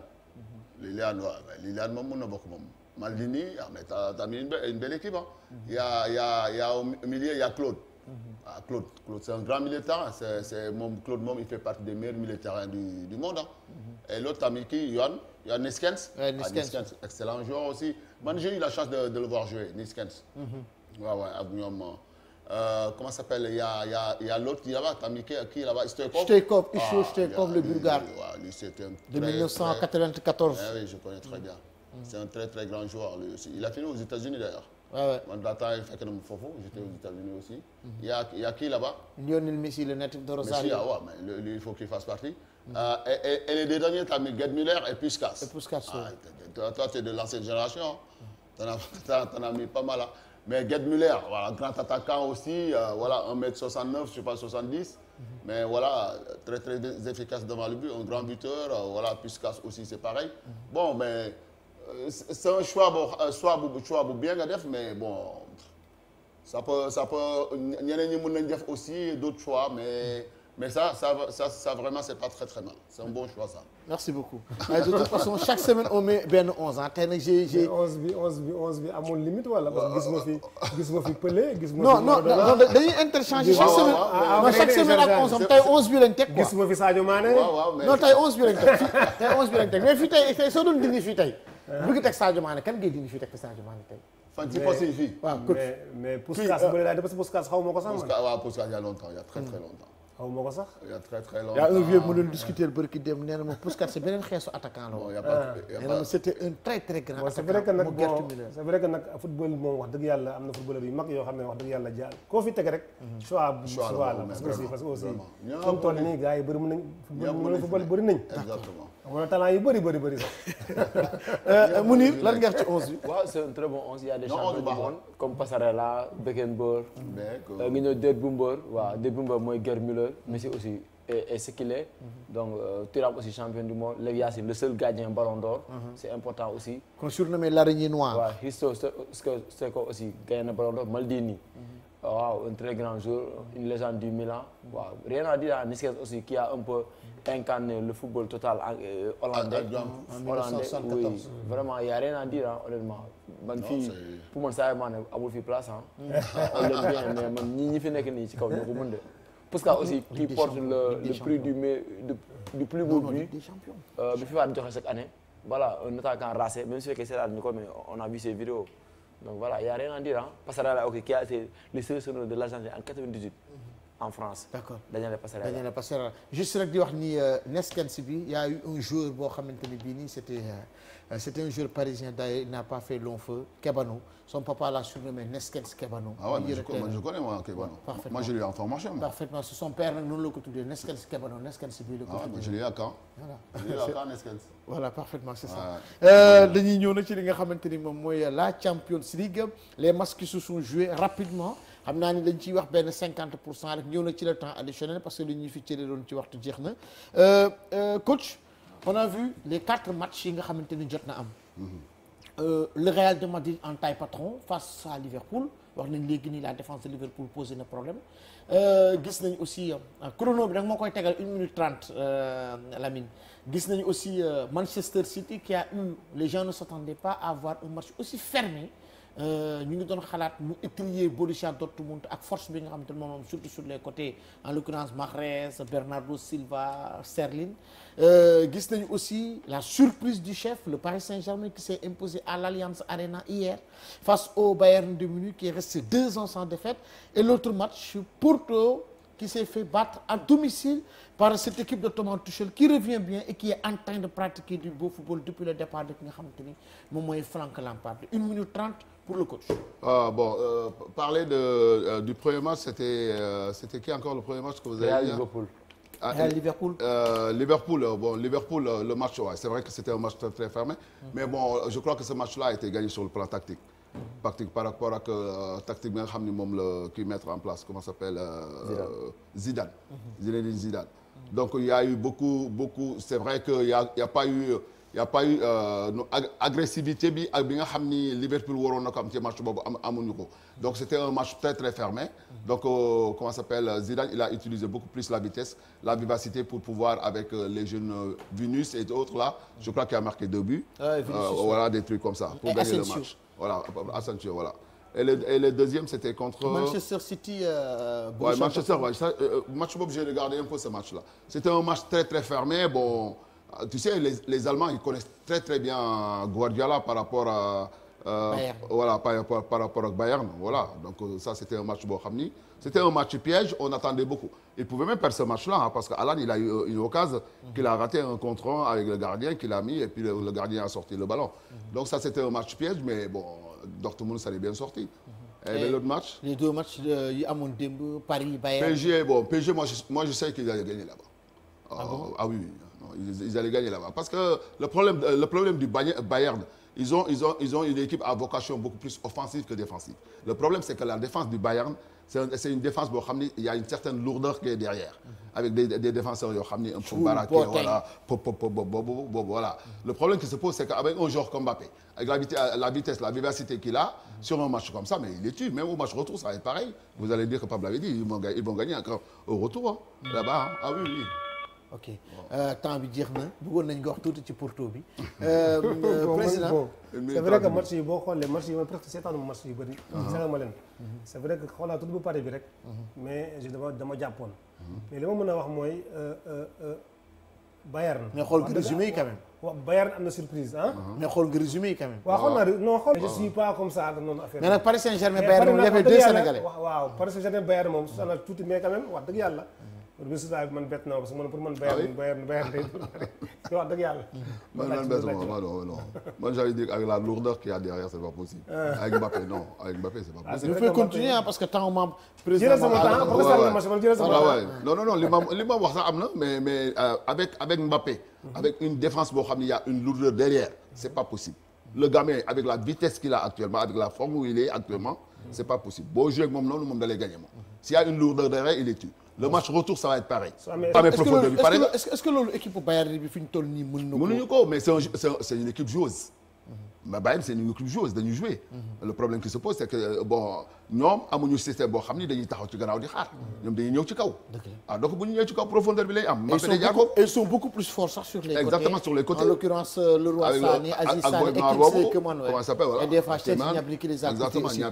Liliane waaw Liliane moom mën na bokk moom. Maldini mais t'as mis une belle équipe hein. Il y a au milieu il y a Claude. Ah Claude c'est un grand milieu de terrain c'est moom Claude moom il fait partie des meilleurs milieux de terrain du monde hein. Et l'autre t'as mis qui Yohan Niskens. Niskens excellent joueur aussi man j'ai eu la chance de le voir jouer Niskens. waaw ak ñoom comment ça s'appelle il y a l'autre qui là-bas t'as mis qui là-bas Stoichkov, Icho Stoichkov, le Bulgare. waaw lui c'était un De 1994. oui je connais très bien. C'est un très très grand joueur lui aussi il a fini aux États-Unis d'ailleurs. Ouais. man daataa fekk na mu foofu j'étais aux États-Unis aussi. il y a qui là-bas. Lionel Messi, le natif de Rosario. Messi ah ouais mais lui il faut qu'il fasse partie. Et les deux derniers t'as mis Gerd Müller et Puskas. Et Puskas, toi t'es de l'ancienne génération. T'en as mis pas mal là. Mais Gerd Müller voilà grand attaquant aussi voilà 1m69 je sais pas 70. Mais voilà très très efficace devant le but un grand buteur voilà Puskas aussi c'est pareil. Bon mais. C'est un choix bu bien nga def mais bon ça peut ñeneen ñi mën nañ def aussi d'autres choix mais ça vraiment c'est pas très très mal c'est un bon choix ça. Merci beaucoup. De toute façon chaque semaine on met benn 11 ah tey nag j'ai 11 bi amul limite wala parce que gis nga fi Pelé gis nga fi. non dañuy interchanger chaque semaine. non chaque semaine ak 11 am tey 11 bi lañ teg quoi. gis nga fi Sadio Mané. waaw mais non tey 11 bi lañ teg tey 11 bi lañ teg mais fii tey soo doon dindi fii tey. bëgg teg Sadio Mané kan ngay dindi fii teg Sadio Mané tey. fan ci poste yi fii. waaw mais Puskas bële daal de Puskas xaw ma ko sax. waaw Puskas il y a longtemps il y a très très longtemps. xaw ma ko sax. il y a très très longtemps. y a un vieux mu doon discuter barki dem nee na ma Puskas c'est beneen xeesu attaquant la woon. nee na ma c'était un très très grand c'est vrai que attaquant nag bon c'est vrai que nag football moom wax dëgg yàlla am na footballeur yu mag yoo xam ne wax dëgg yàlla jaar koo fi teg rek. choix la parce que aussi fi mu toll nii gars yi bëri mën nañ football bëri nañ. exactement. amoon na talent yu bëri sax. Mounir lan nga wax ci 11 bi. waaw c'est un très bon 11 il y a des champions du monde comme Passarella Beckenbauer. nga ñëw Dirk Bumber waaw Dirk Bumber mooy Gerd Müller Messi aussi et ce qu'il est. Donc Thuram aussi champion du monde Lev Yachine le seul gardien Ballon d'Or. C'est important aussi. qu'on surnommé l'araignée noire. waaw Hristo Stoichkov aussi gagné na Ballon d'Or Maldini. waaw un très grand joueur une légende du Milan waaw rien à dire à Niskens aussi qui a un peu incarné le football total hollandais. en 1974 oui vraiment y a rien à dire honnêtement. man fii pour man Sadio Mané amul fi place on l'aime bien mais man ñi fi nekk nii ci kaw ñoo ko mën de. parce que aussi qui porte le prix du plus beau but bi fi waat joxe chaque année voilà un attaquant racé même su fekkee seetaan ñu ko mais on a vu ses vidéos. Donc voilà, il n'y a rien à dire. Hein. Passarella, okay, qui a été le sélectionneur de l'Argentine en 98 en France. D'accord. Daniel Passarella. Juste rek di wax ni Niskens bi y a eu un joueur boo xamante ni bii nii c'était un joueur parisien d'ailleurs il n'a pas fait long feu Kebano son papa l'a surnommé Niskens Kebano. Ah ouais, je connais moi Kebano. Moi je l'ai eu en formation. Parfaitement son père nag noonu la ko tuddee Niskens Kebano Niskens bi la ko tuddee. Je l'ai eu à Caen. Voilà. Je l'ai eu à Caen Niskens. Voilà parfaitement c'est ça. dañuy ñëw nag ci li nga xamante ni moom mooy la Champions League les matchs qui se sont joués rapidement. xam naa ni dañ ciy wax benn 50% rek ñëw na ci le temps additionnel parce que li ñuy fi cëreeloon ci waxtu jeex na coach on a vu les 4 matchs yi nga xamante ni jot na am. Le Real de Madrid en taille patron face à Liverpool wax nañ léegi nii la défense de Liverpool posé na problème gis nañ aussi chrono bi nag moo koy tegal 1 minute 30 Lamine gis nañ aussi Manchester City qui a eu les gens ne s'attendaient pas à avoir un match aussi fermé. ñu ngi doon xalaat mu étrier Borussia Dortmund ak force bi nga xamante ne moom surtout sur les côtés en l'occurrence Mahrez Bernardo Silva Sterling gis nañu aussi la surprise du chef le Paris Saint-Germain qui s'est imposé à l'Allianz Arena hier face au Bayern de Munich qui est resté 2 ans sans défaite et l'autre match Porto qui s'est fait battre à domicile par cette équipe de Thomas Tuchel qui revient bien et qui est en train de pratiquer du beau football depuis le départ de ki nga xamante ni moom mooy Frank Lampard 1 minute 30 pour le coach. Parler du premier match, c'était qui encore le premier match que vous avez dit? Liverpool. Liverpool, le match, ouais, c'est vrai que c'était un match très, très fermé, mais bon, je crois que ce match-là a été gagné sur le plan tactique. Par rapport à tactique bi nga xam ni moom la kii mettre en place, comment ça s'appelle Zidane. Zinedine Zidane. Donc il y a eu beaucoup, c'est vrai que il y a pas eu agressivité bi nga xam ni Liverpool waroon na ko am ci match boobu amuñu ko. Donc c'était un match très très fermé. Donc comment ça s'appelle Zidane, il a utilisé beaucoup plus la vitesse, la vivacité pour pouvoir avec les jeunes Vinicius et d'autres là, je crois qu'il a marqué 2 buts. Voilà, des trucs comme ça pour gagner le match. Voilà, Asensio, voilà. Et le deuxième, c'était contre Manchester City. Manchester, match boobu, j'ai regardé un peu ce match-là. C'était un match très très fermé. Bon, tu sais, les Allemands, ils connaissent très très bien Guardiola par rapport à voilà, par rapport à Bayern. Voilà, donc ça, c'était un match boo xam ni, c'était un match piège. On attendait beaucoup. Il pouvait même perdre ce match-là hein, parce qu'Alan, il a eu une occasion qu'il a raté un contre un avec le gardien qu'il a mis et puis le gardien a sorti le ballon. Donc ça, c'était un match piège, mais bon, Dortmund, ça allait bien sorti. Et l'autre match? Les 2 matchs yi amoon démb Paris Bayern. PSG, moi je sais qu'ils allaient gagner là-bas. Ah oui, non, ils allaient gagner là-bas parce que le problème du Bayern, ils ont une équipe à vocation beaucoup plus offensive que défensive. Le problème, c'est que la défense du Bayern, c'est une défense boo xam ni il y a une certaine lourdeur qui est derrière, avec des défenseurs yoo xam ni un peu baraqués, voilà, voilà. Le problème qui se pose, c'est qu'avec un joueur comme Mbappé, avec la vitesse, la vivacité qu'il a, sur un match comme ça, mais il les tue. Même au match retour, ça va être pareil. Vous allez dire que Pablo avait dit, ils vont gagner encore au retour, hein, là-bas. Hein. Ah oui. Ok temps bi jeex na bëggoon nañ nga wax tuuti ci Porto bi. président c'est vrai que match yi boo xoolee match yi man presque seetaanu match yu bëri. seetaan ma leen. c'est vrai que xoolaa tuuti bu pare bi rek. mais dama jàppoon. mais li ma mën a wax mooy Bayern. mais xool nga résumé yi quand même. waaw Bayern am na surprise ah. mais xool nga résumé yi quand même. waaw xool naa non xool. je suis pas comme ça noonu affaire mais nag Paris Saint-Germain Bayern moom y avait 2 Sénégalais. waaw Paris Saint-Germain Bayern moom su na tuuti mais quand même wax dëgg yàlla. résultat bi man bett na parce que man pour man Bayern day wax dëgg yàlla. Man j'allais dire avec la lourdeur qu'il y a derrière, c'est pas possible. Avec Mbappé, non. Avec Mbappé, c'est pas possible. Il faut continuer parce que temps moom président non li ma wax sax am na mais avec Mbappé, avec une défense boo xam ne il y a une lourdeur derrière, c'est pas possible. Le gamin avec la vitesse qu'il a actuellement, avec la forme où il est actuellement, c'est pas possible. Boo joué ak moom noonu moom da lay gagner moom. S'il y a une lourdeur derrière, il est tue. Le match retour, ça va être pareil. Est-ce que loolu équipe Bayern bi fi ñu toll nii mënuñu ko mais c'est une équipe joueuse. Mais Bayern c'est une équipe joueuse dañuy jouer. Le problème qui se pose c'est que bon ñoom amuñu système boo xam ni dañuy taxaw ci gannaaw di xaar. ñoom dañuy ñëw ci kaw. Donc bu ñu ñëwee ci kaw profondeur bi lay am. Ils sont beaucoup plus forts sax sur les côtés. Exactement sur les côtés. En l'occurrence Leroy Sané, Aziz Sané et Kingsley Coman. Comment ça s'appelle voilà. Et des fois Cheikh Gnabry qui les a coûtés aussi.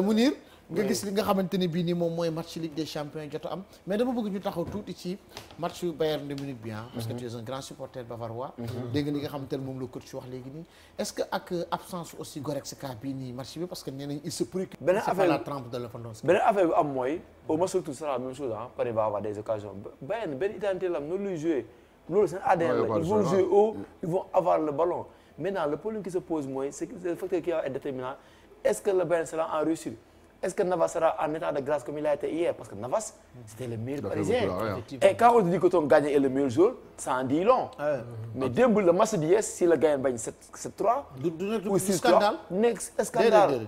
Mounir nga gis li nga xamante ne bii nii moom mooy match Ligue des Champions jot am mais dama bëgg ñu taxaw tuuti ci match Bayern de Munich bi parce que tu es un grand supporter bavarois. dégg nga li nga xamante ne moom la coach wax léegi nii est-ce que ak absence aussi Goretzka bii nii match bi parce que nee nañ il se préoccupe. beneen affaire la trempe de Lewandowski. beneen affaire bi am mooy au match retour sera la même chose ah Paris va avoir des occasions Bayern benn identité la am noonu luy jouer loolu seen ADN la ils vont jouer haut ils vont avoir le ballon maintenant le problème qui se pose mooy c'est le facteur qui est déterminant est-ce que le Bayern sera en réussite. Est-ce que Navas sera en état de grâce comme il a été hier? Parce que Navas, c'était le meilleur parisien. Et quand on dit que ton gagné est le meilleur joueur, ça en dit long. Mais dès le match d'hier, si le gagnant gagne 7-3 ou 6-3, next scandale.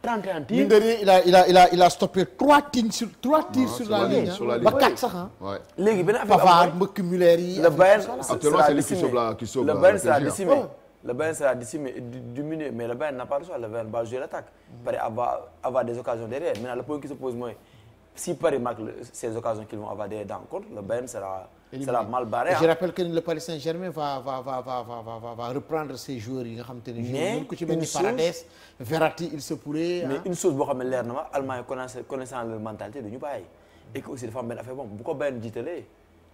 31 tirs. Mine de rien, il a stoppé 3 tirs sur la ligne. Ba 4 sax ah. Léegi benn affaire Pavard, Mbeuck Müller yi. Le Bayern sera décimé. Le Bayern sera décimé. Le Bayern sera diminué, mais le Bayern n'a pas le choix. Le Bayern va jouer l'attaque. Paris avoir des occasions derrière. Maintenant, le point qui se pose, moi, si Paris marque ces occasions qu'ils vont avoir derrière dans le compte, le Bayern sera mal barré. Je rappelle que le Paris Saint-Germain va reprendre ses joueurs. Mais une chose, Paradès, Verratti, il se pourrait. Mais une chose, l'Allemagne connaissant leur mentalité de nous bailler. Et que aussi, les femmes, affaire bon, pourquoi Bayern dit-elle?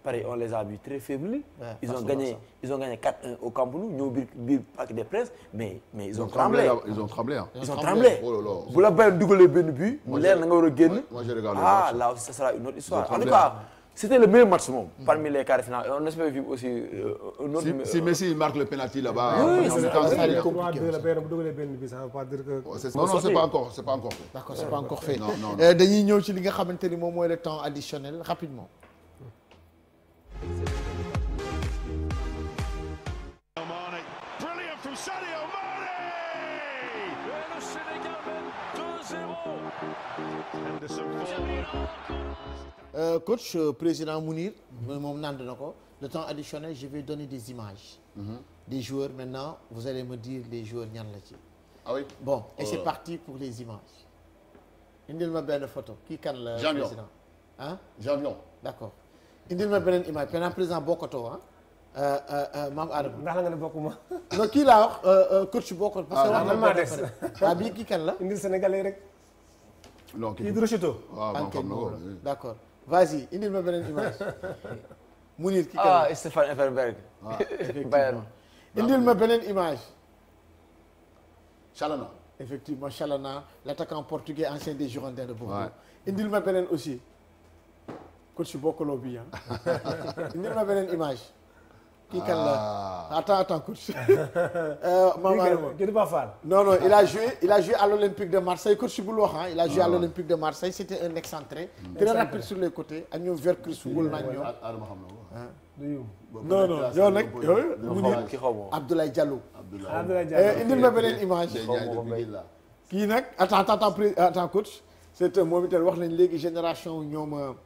pareil on les a vus très faibles. Ouais, ils ont gagné 4-1 au Camp Nou ñëw biir Parc des Princes mais ils ont tremblé. Ils ont tremblé. Ils ont tremblé. Oh là là. bu la Bayern dugalee benn but. mu leer na nga war a génn. Moi j'ai regardé. Ah là aussi ça sera une autre histoire. En tout cas c'était le meilleur match moom. Parmi les quarts de finale on espère vivre aussi un autre. Si Messi il marque le penalty là-bas. Oui, on est c'est en ça. train de- 3-2 la Bayern bu dugalee benn bi ça veut pas dire que. Non, c'est pas encore fait. D'accord, c'est pas encore fait. Non. dañuy ñëw ci li nga xamante ni moom mooy le temps additionnel rapidement. Mane, brilliant from Sadio Mane! Le Sénégal mène 2-0. Henderson forward. Coach président Mounir moom nand na ko le temps additionnel je vais donner des images des joueurs maintenant vous allez me dire les joueurs ñan la ci. Ah oui. Bon et c'est parti pour les images indil ma benn photo kii kan la Jean Vion. président ah Jean-Vion. d'accord indil ma beneen image maintenant président bokkatoo Mame Adama ndax la nga ne bokkuma. non kii laa wax coach bokkatoo parce que wax man na maa benn des. pare bii kii kan la indil Sénégalais rek. Non, kii du Rochito. waaw man enquête xam na ko. boobu la d'accord vas-y indil ma beneen image Mounir kii kan la Ah Stéphane Effenberg. Bayern. indil ma beneen image Chalana. effectivement Chalana l'attaquant portugais ancien des Girondins de Bordeaux. Ouais. indil ma beneen aussi coach bokkaloo bi indil ma beneen image kii kan la attends coach Mamadou kii du Ba Fall. non il a joué à l'Olympique de Marseille coach bul wax il a joué à l'Olympique de Marseille c'était un excentré très rapide sur les côtés ak ñoom Vercruz football nañ ñoom Adama xam na ko. du yum. non yow nag Mounir Ki xaw ma. Abdoulaye Diallo Abdoulaye Diallo. indil ma beneen image Des Ndiaye de Pikine là. kii nag attends coach c'est moom itam wax nañ léegi génération ñoom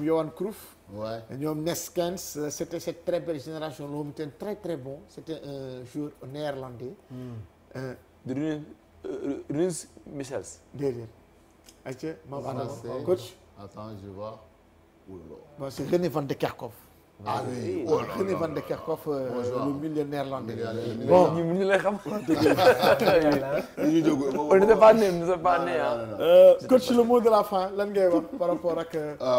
Johan Cruyff Ouais. ñoom Neskens c'était cette très belle génération moom itam très très bon c'était un joueur néerlandais de Rinus Michels. déedéet ayca Mame Adama Français. coach Attends, je vois. Oh là là. bon c'est René van de Kerkhoff Ah oui. Oh là là. René van de Kerkhoff Bonjour. le milieu néerlandais Bon. Bon ñu ñu lay xam. ñu jóg. On n'était pas né, nous sommes pas nés hein. coach le mot de la fin lan ngay wax par rapport ak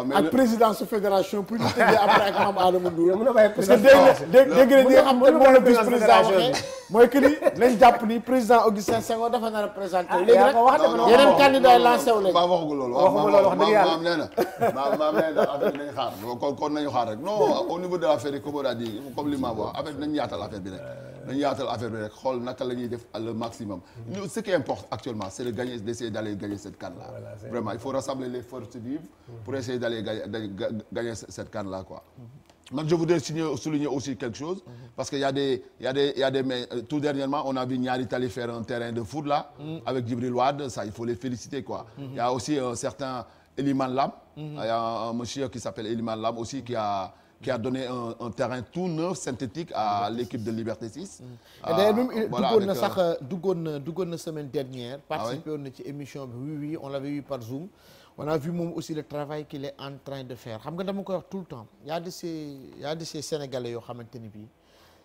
mais ak le- présidence su fédération pour ñu tëjee après ak Mame Adama Ndour mën na bàyyi parce que président. dégg nga li nga xam te moom la vice président fédération bi. waxee mooy que ni lañ jàpp ni président Augustin Senghor dafa nar a présenté léegi yaa nag ko wax de man yeneen candidat yi lancé wu leen maa waxagul loolu. waxuma loolu wax dëgg yàlla. maam nee na maam nee na affaire bi nañu xaar kon nañu xaar rek non au niveau de l'affaire comme on a dit comme li ma wax affaire bi nañu yaatal affaire bi rek. nañu yaatal affaire bi rek xool naka la ñuy def le maximum. Nous, ce qui importe actuellement c'est de gagner, d'essayer d'aller gagner cette CAN là. Voilà, c'est Vraiment il faut rassembler les forces vives pour essayer d'aller gagner cette CAN là quoi. Donc je voudrais souligner aussi quelque chose parce qu'il y a des mais tout dernièrement on a vu Niary Tally faire un terrain de foot là avec Djibril Wade, ça il faut les féliciter quoi. Il y a aussi un certain Eliman Lam, il y a un monsieur qui s'appelle Eliman Lam aussi qui a donné un terrain tout neuf synthétique à l'équipe de Liberté 6. et d'ailleurs même Voilà, duggoon na avec, sax duggoon na semaine dernière participé oui? woon na ci émission bi oui on l'avait vu par Zoom on a vu moom aussi le travail qu'il est en train de faire xam nga dama koy wax tout le temps y a de ces Sénégalais yoo xamante ni bii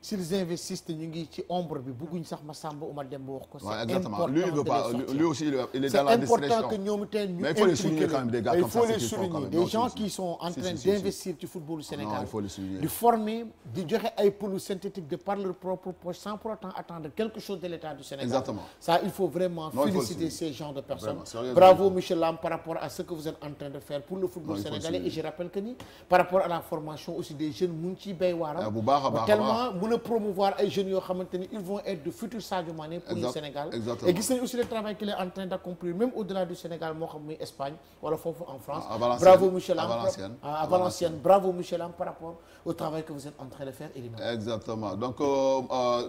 s'ils investissent te ñu ngi ci ombre bi bëgguñ sax ma Samba ou ma Demba wax ko. Ouais, c'est exactement. important Lui, il veut de pas, les sortir. lui aussi, il est C'est dans la important discrétion. que ñoom itam ñu Mais il faut les impliquer souligner quand même, des gars il comme faut ça, les c'est qu'il faut quand souligner même. des Non, gens si, qui sont en si, train si, si, d'investir ci football Sénégal. Non, il faut les souligner. di former di joxe ay pelouse synthétique de par leur propre poche sans pour autant attendre quelque chose de l'État du Sénégal. Exactement. Ça il faut vraiment Non, il faut le féliciter souligner. ces genres de personnes. Vraiment, sérieusement. Bravo Michel Lam par rapport à ce que vous êtes en train de faire pour le football Non, il faut le sénégalais et souligner. je rappelle que ni par rapport à la formation aussi des jeunes mu ngi ciy béy waaram. bu baax a baax a tellement mën a promouvoir ay jeunes yoo xamante ni ils vont être de futurs Sadio Mané pour le Exact- Sénégal. exactement. Et gis nañu aussi le travail qu'il est en train d'accomplir même au-delà du Sénégal moo xam muy Espagne wala foofu en France. À Valenciennes. Bravo Michel Lam À Valenciennes. à Valenciennes. Bravo Michel Lam par rapport au travail que vous êtes en train de faire Elimane. Exactement. Donc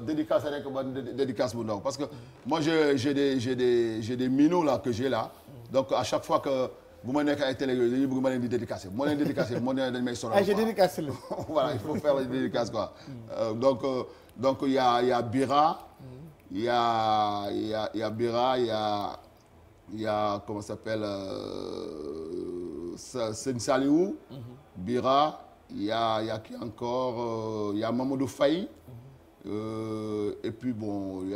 dédicace rek dédicace bu ndaw parce que moi j'ai des minots là que j'ai là. Donc à chaque fois que bu ma nekk ay télé yooyu dañuy bëgg ma leen di dédicacer moo leen dédicacer moo ne dañ may sonal. Ah j'ai dédicacé la. Voilà, il faut faire les dédicaces quoi. Donc il y a Bira, il y a Bira, il y a comment ça s'appelle Sen Saliou, Bira, il y a qui encore il y a Mamadou Faye. Et puis bon il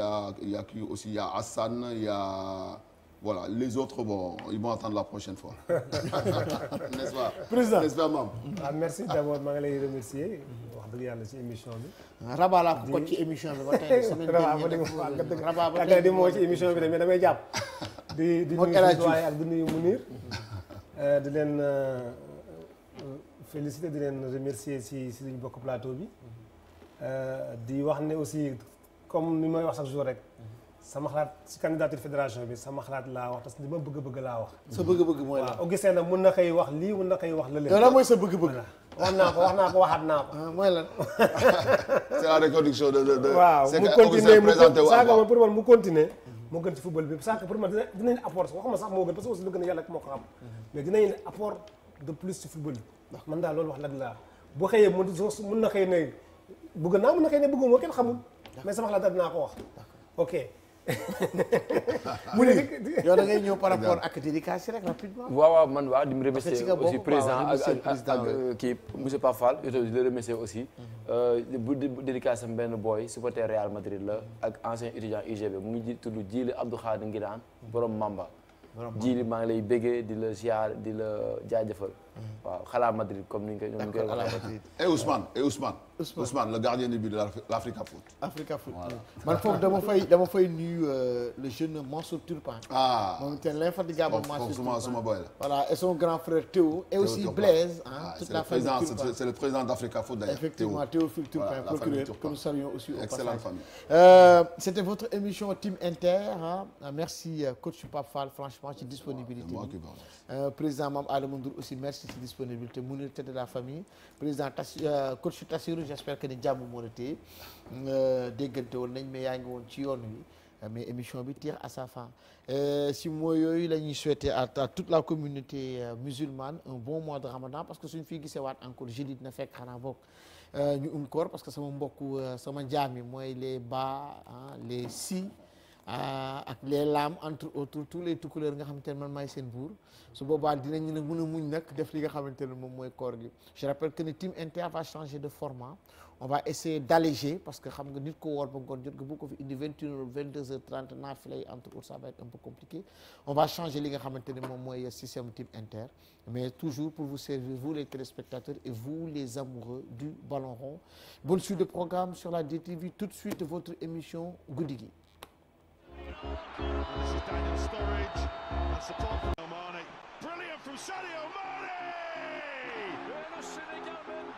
y a qui aussi il y a Hassan, il y voilà les autres bon ils vont attendre la prochaine fois. N'est-ce pas. Président n'est-ce pas Mame. merci d'abord maa ngi lay remercier wax dëgg yàlla ci émission bi. Rabat laa ko ci émission bi ba tey semaine dernière Rabat ba tey di moo ci émission bi de mais damay jàpp. di nuyu doyen ak di nuyu Mounir. di leen féliciter di leen remercier si suñu bokk plateau bi. di wax ne aussi comme ni may wax chaque jour rek. sama xalaat ci candidature fédération bi sama xalaat laa wax parce que li ma bëgg laa wax. sa bëgg-bëgg mooy la. waaw Augustin nag mun na xëy wax lii mun na xëy wax lële. yow la mooy sa bëgg-bëgg. wax naa ko waxaat naa ko. mooy lan. c'est la reconduction de. waaw c'est mu que continuer mu présenté wu saaga ma pour man mu continuer. moo gën ci football bi parce que pour man dinañ apport waxuma sax moo gën parce que aussi lu gën a yàlla moo ko xam. mais dinañ apport de plus ci football bi. man daal loolu wax dëgg laa bu xëyee mun na xëy ne bëgg naa mun na xëy ne bëgguma kenn xamul. mais sama xalaat daal dinaa ko wax ok. mu ne yow da ngay ñëw par rapport ak dédicace rek rapidement. waaw man di me remercier aussi président ak kii monsieur Pape Fall yow tamit di le remercier aussi. bu dédicace am benn boy supporter Real Madrid la ak ancien étudiant UGB mu ngi tudd Djili Abdou Khadir Ngiraan borom Mamba. Djili maa ngi lay béggee di la ziar di la jaajëfal. waaw xalaa Madrid comme ni ñu koy waxee. et Ousmane le gardien de but de l'Africa Foot. Africa Foot man foofu dama fay nuyu le jeune Mansour Turpin. moom itam l'infatigable Mansour Turpin suma boy la. voilà et son grand frère Théo. et aussi Blaise toute la famille Turpin. c'est le président d'Africa Foot d'ailleurs. effectivement Théophile Turpin procureur que nous saluons aussi au passage. Excellente famille. C'était votre émission Team Inter merci coach Pape Fall franchement ci disponibilité bi. président Mame Adama Ndour aussi merci ci disponibilité Mounir de la famille président coach Tassirou j'espère que ni jàmm moo la téye déggante woon nañ mais yaa ngi woon ci yoon wi mais émission bi tire à sa fin si mooy yooyu la ñuy souhaiter à toute la communauté musulmane un bon mois de Ramadan parce que suñu fii gisee waat encore jeudi dina fekk xanaa bokk ñu koor parce que sama mbokku sama njaam yi mooy les ba les si ak les lames entre autres tous les couleurs nga xamante ne man maay seen buur su boobaa dinañ nag mën a muñ nag def li nga xamante ne moom mooy koor gi je rappelle que ni Team Inter va changer de format on va essayer d'alléger parce que xam nga nit ko woor ba ngoon jot nga bu ko fi indi 21h 22h30 naafila yi entre autres ça va être un peu compliqué on va changer li nga xamante ne moom mooy système Team Inter mais toujours pour vous servir vous les téléspectateurs et vous les amoureux du ballon rond bonne suite de programme sur la DTV tout de suite votre émission Guddi gi. This is Daniel Sturridge and support from Mane. Brilliant from Sadio Mane! Le Sénégal mène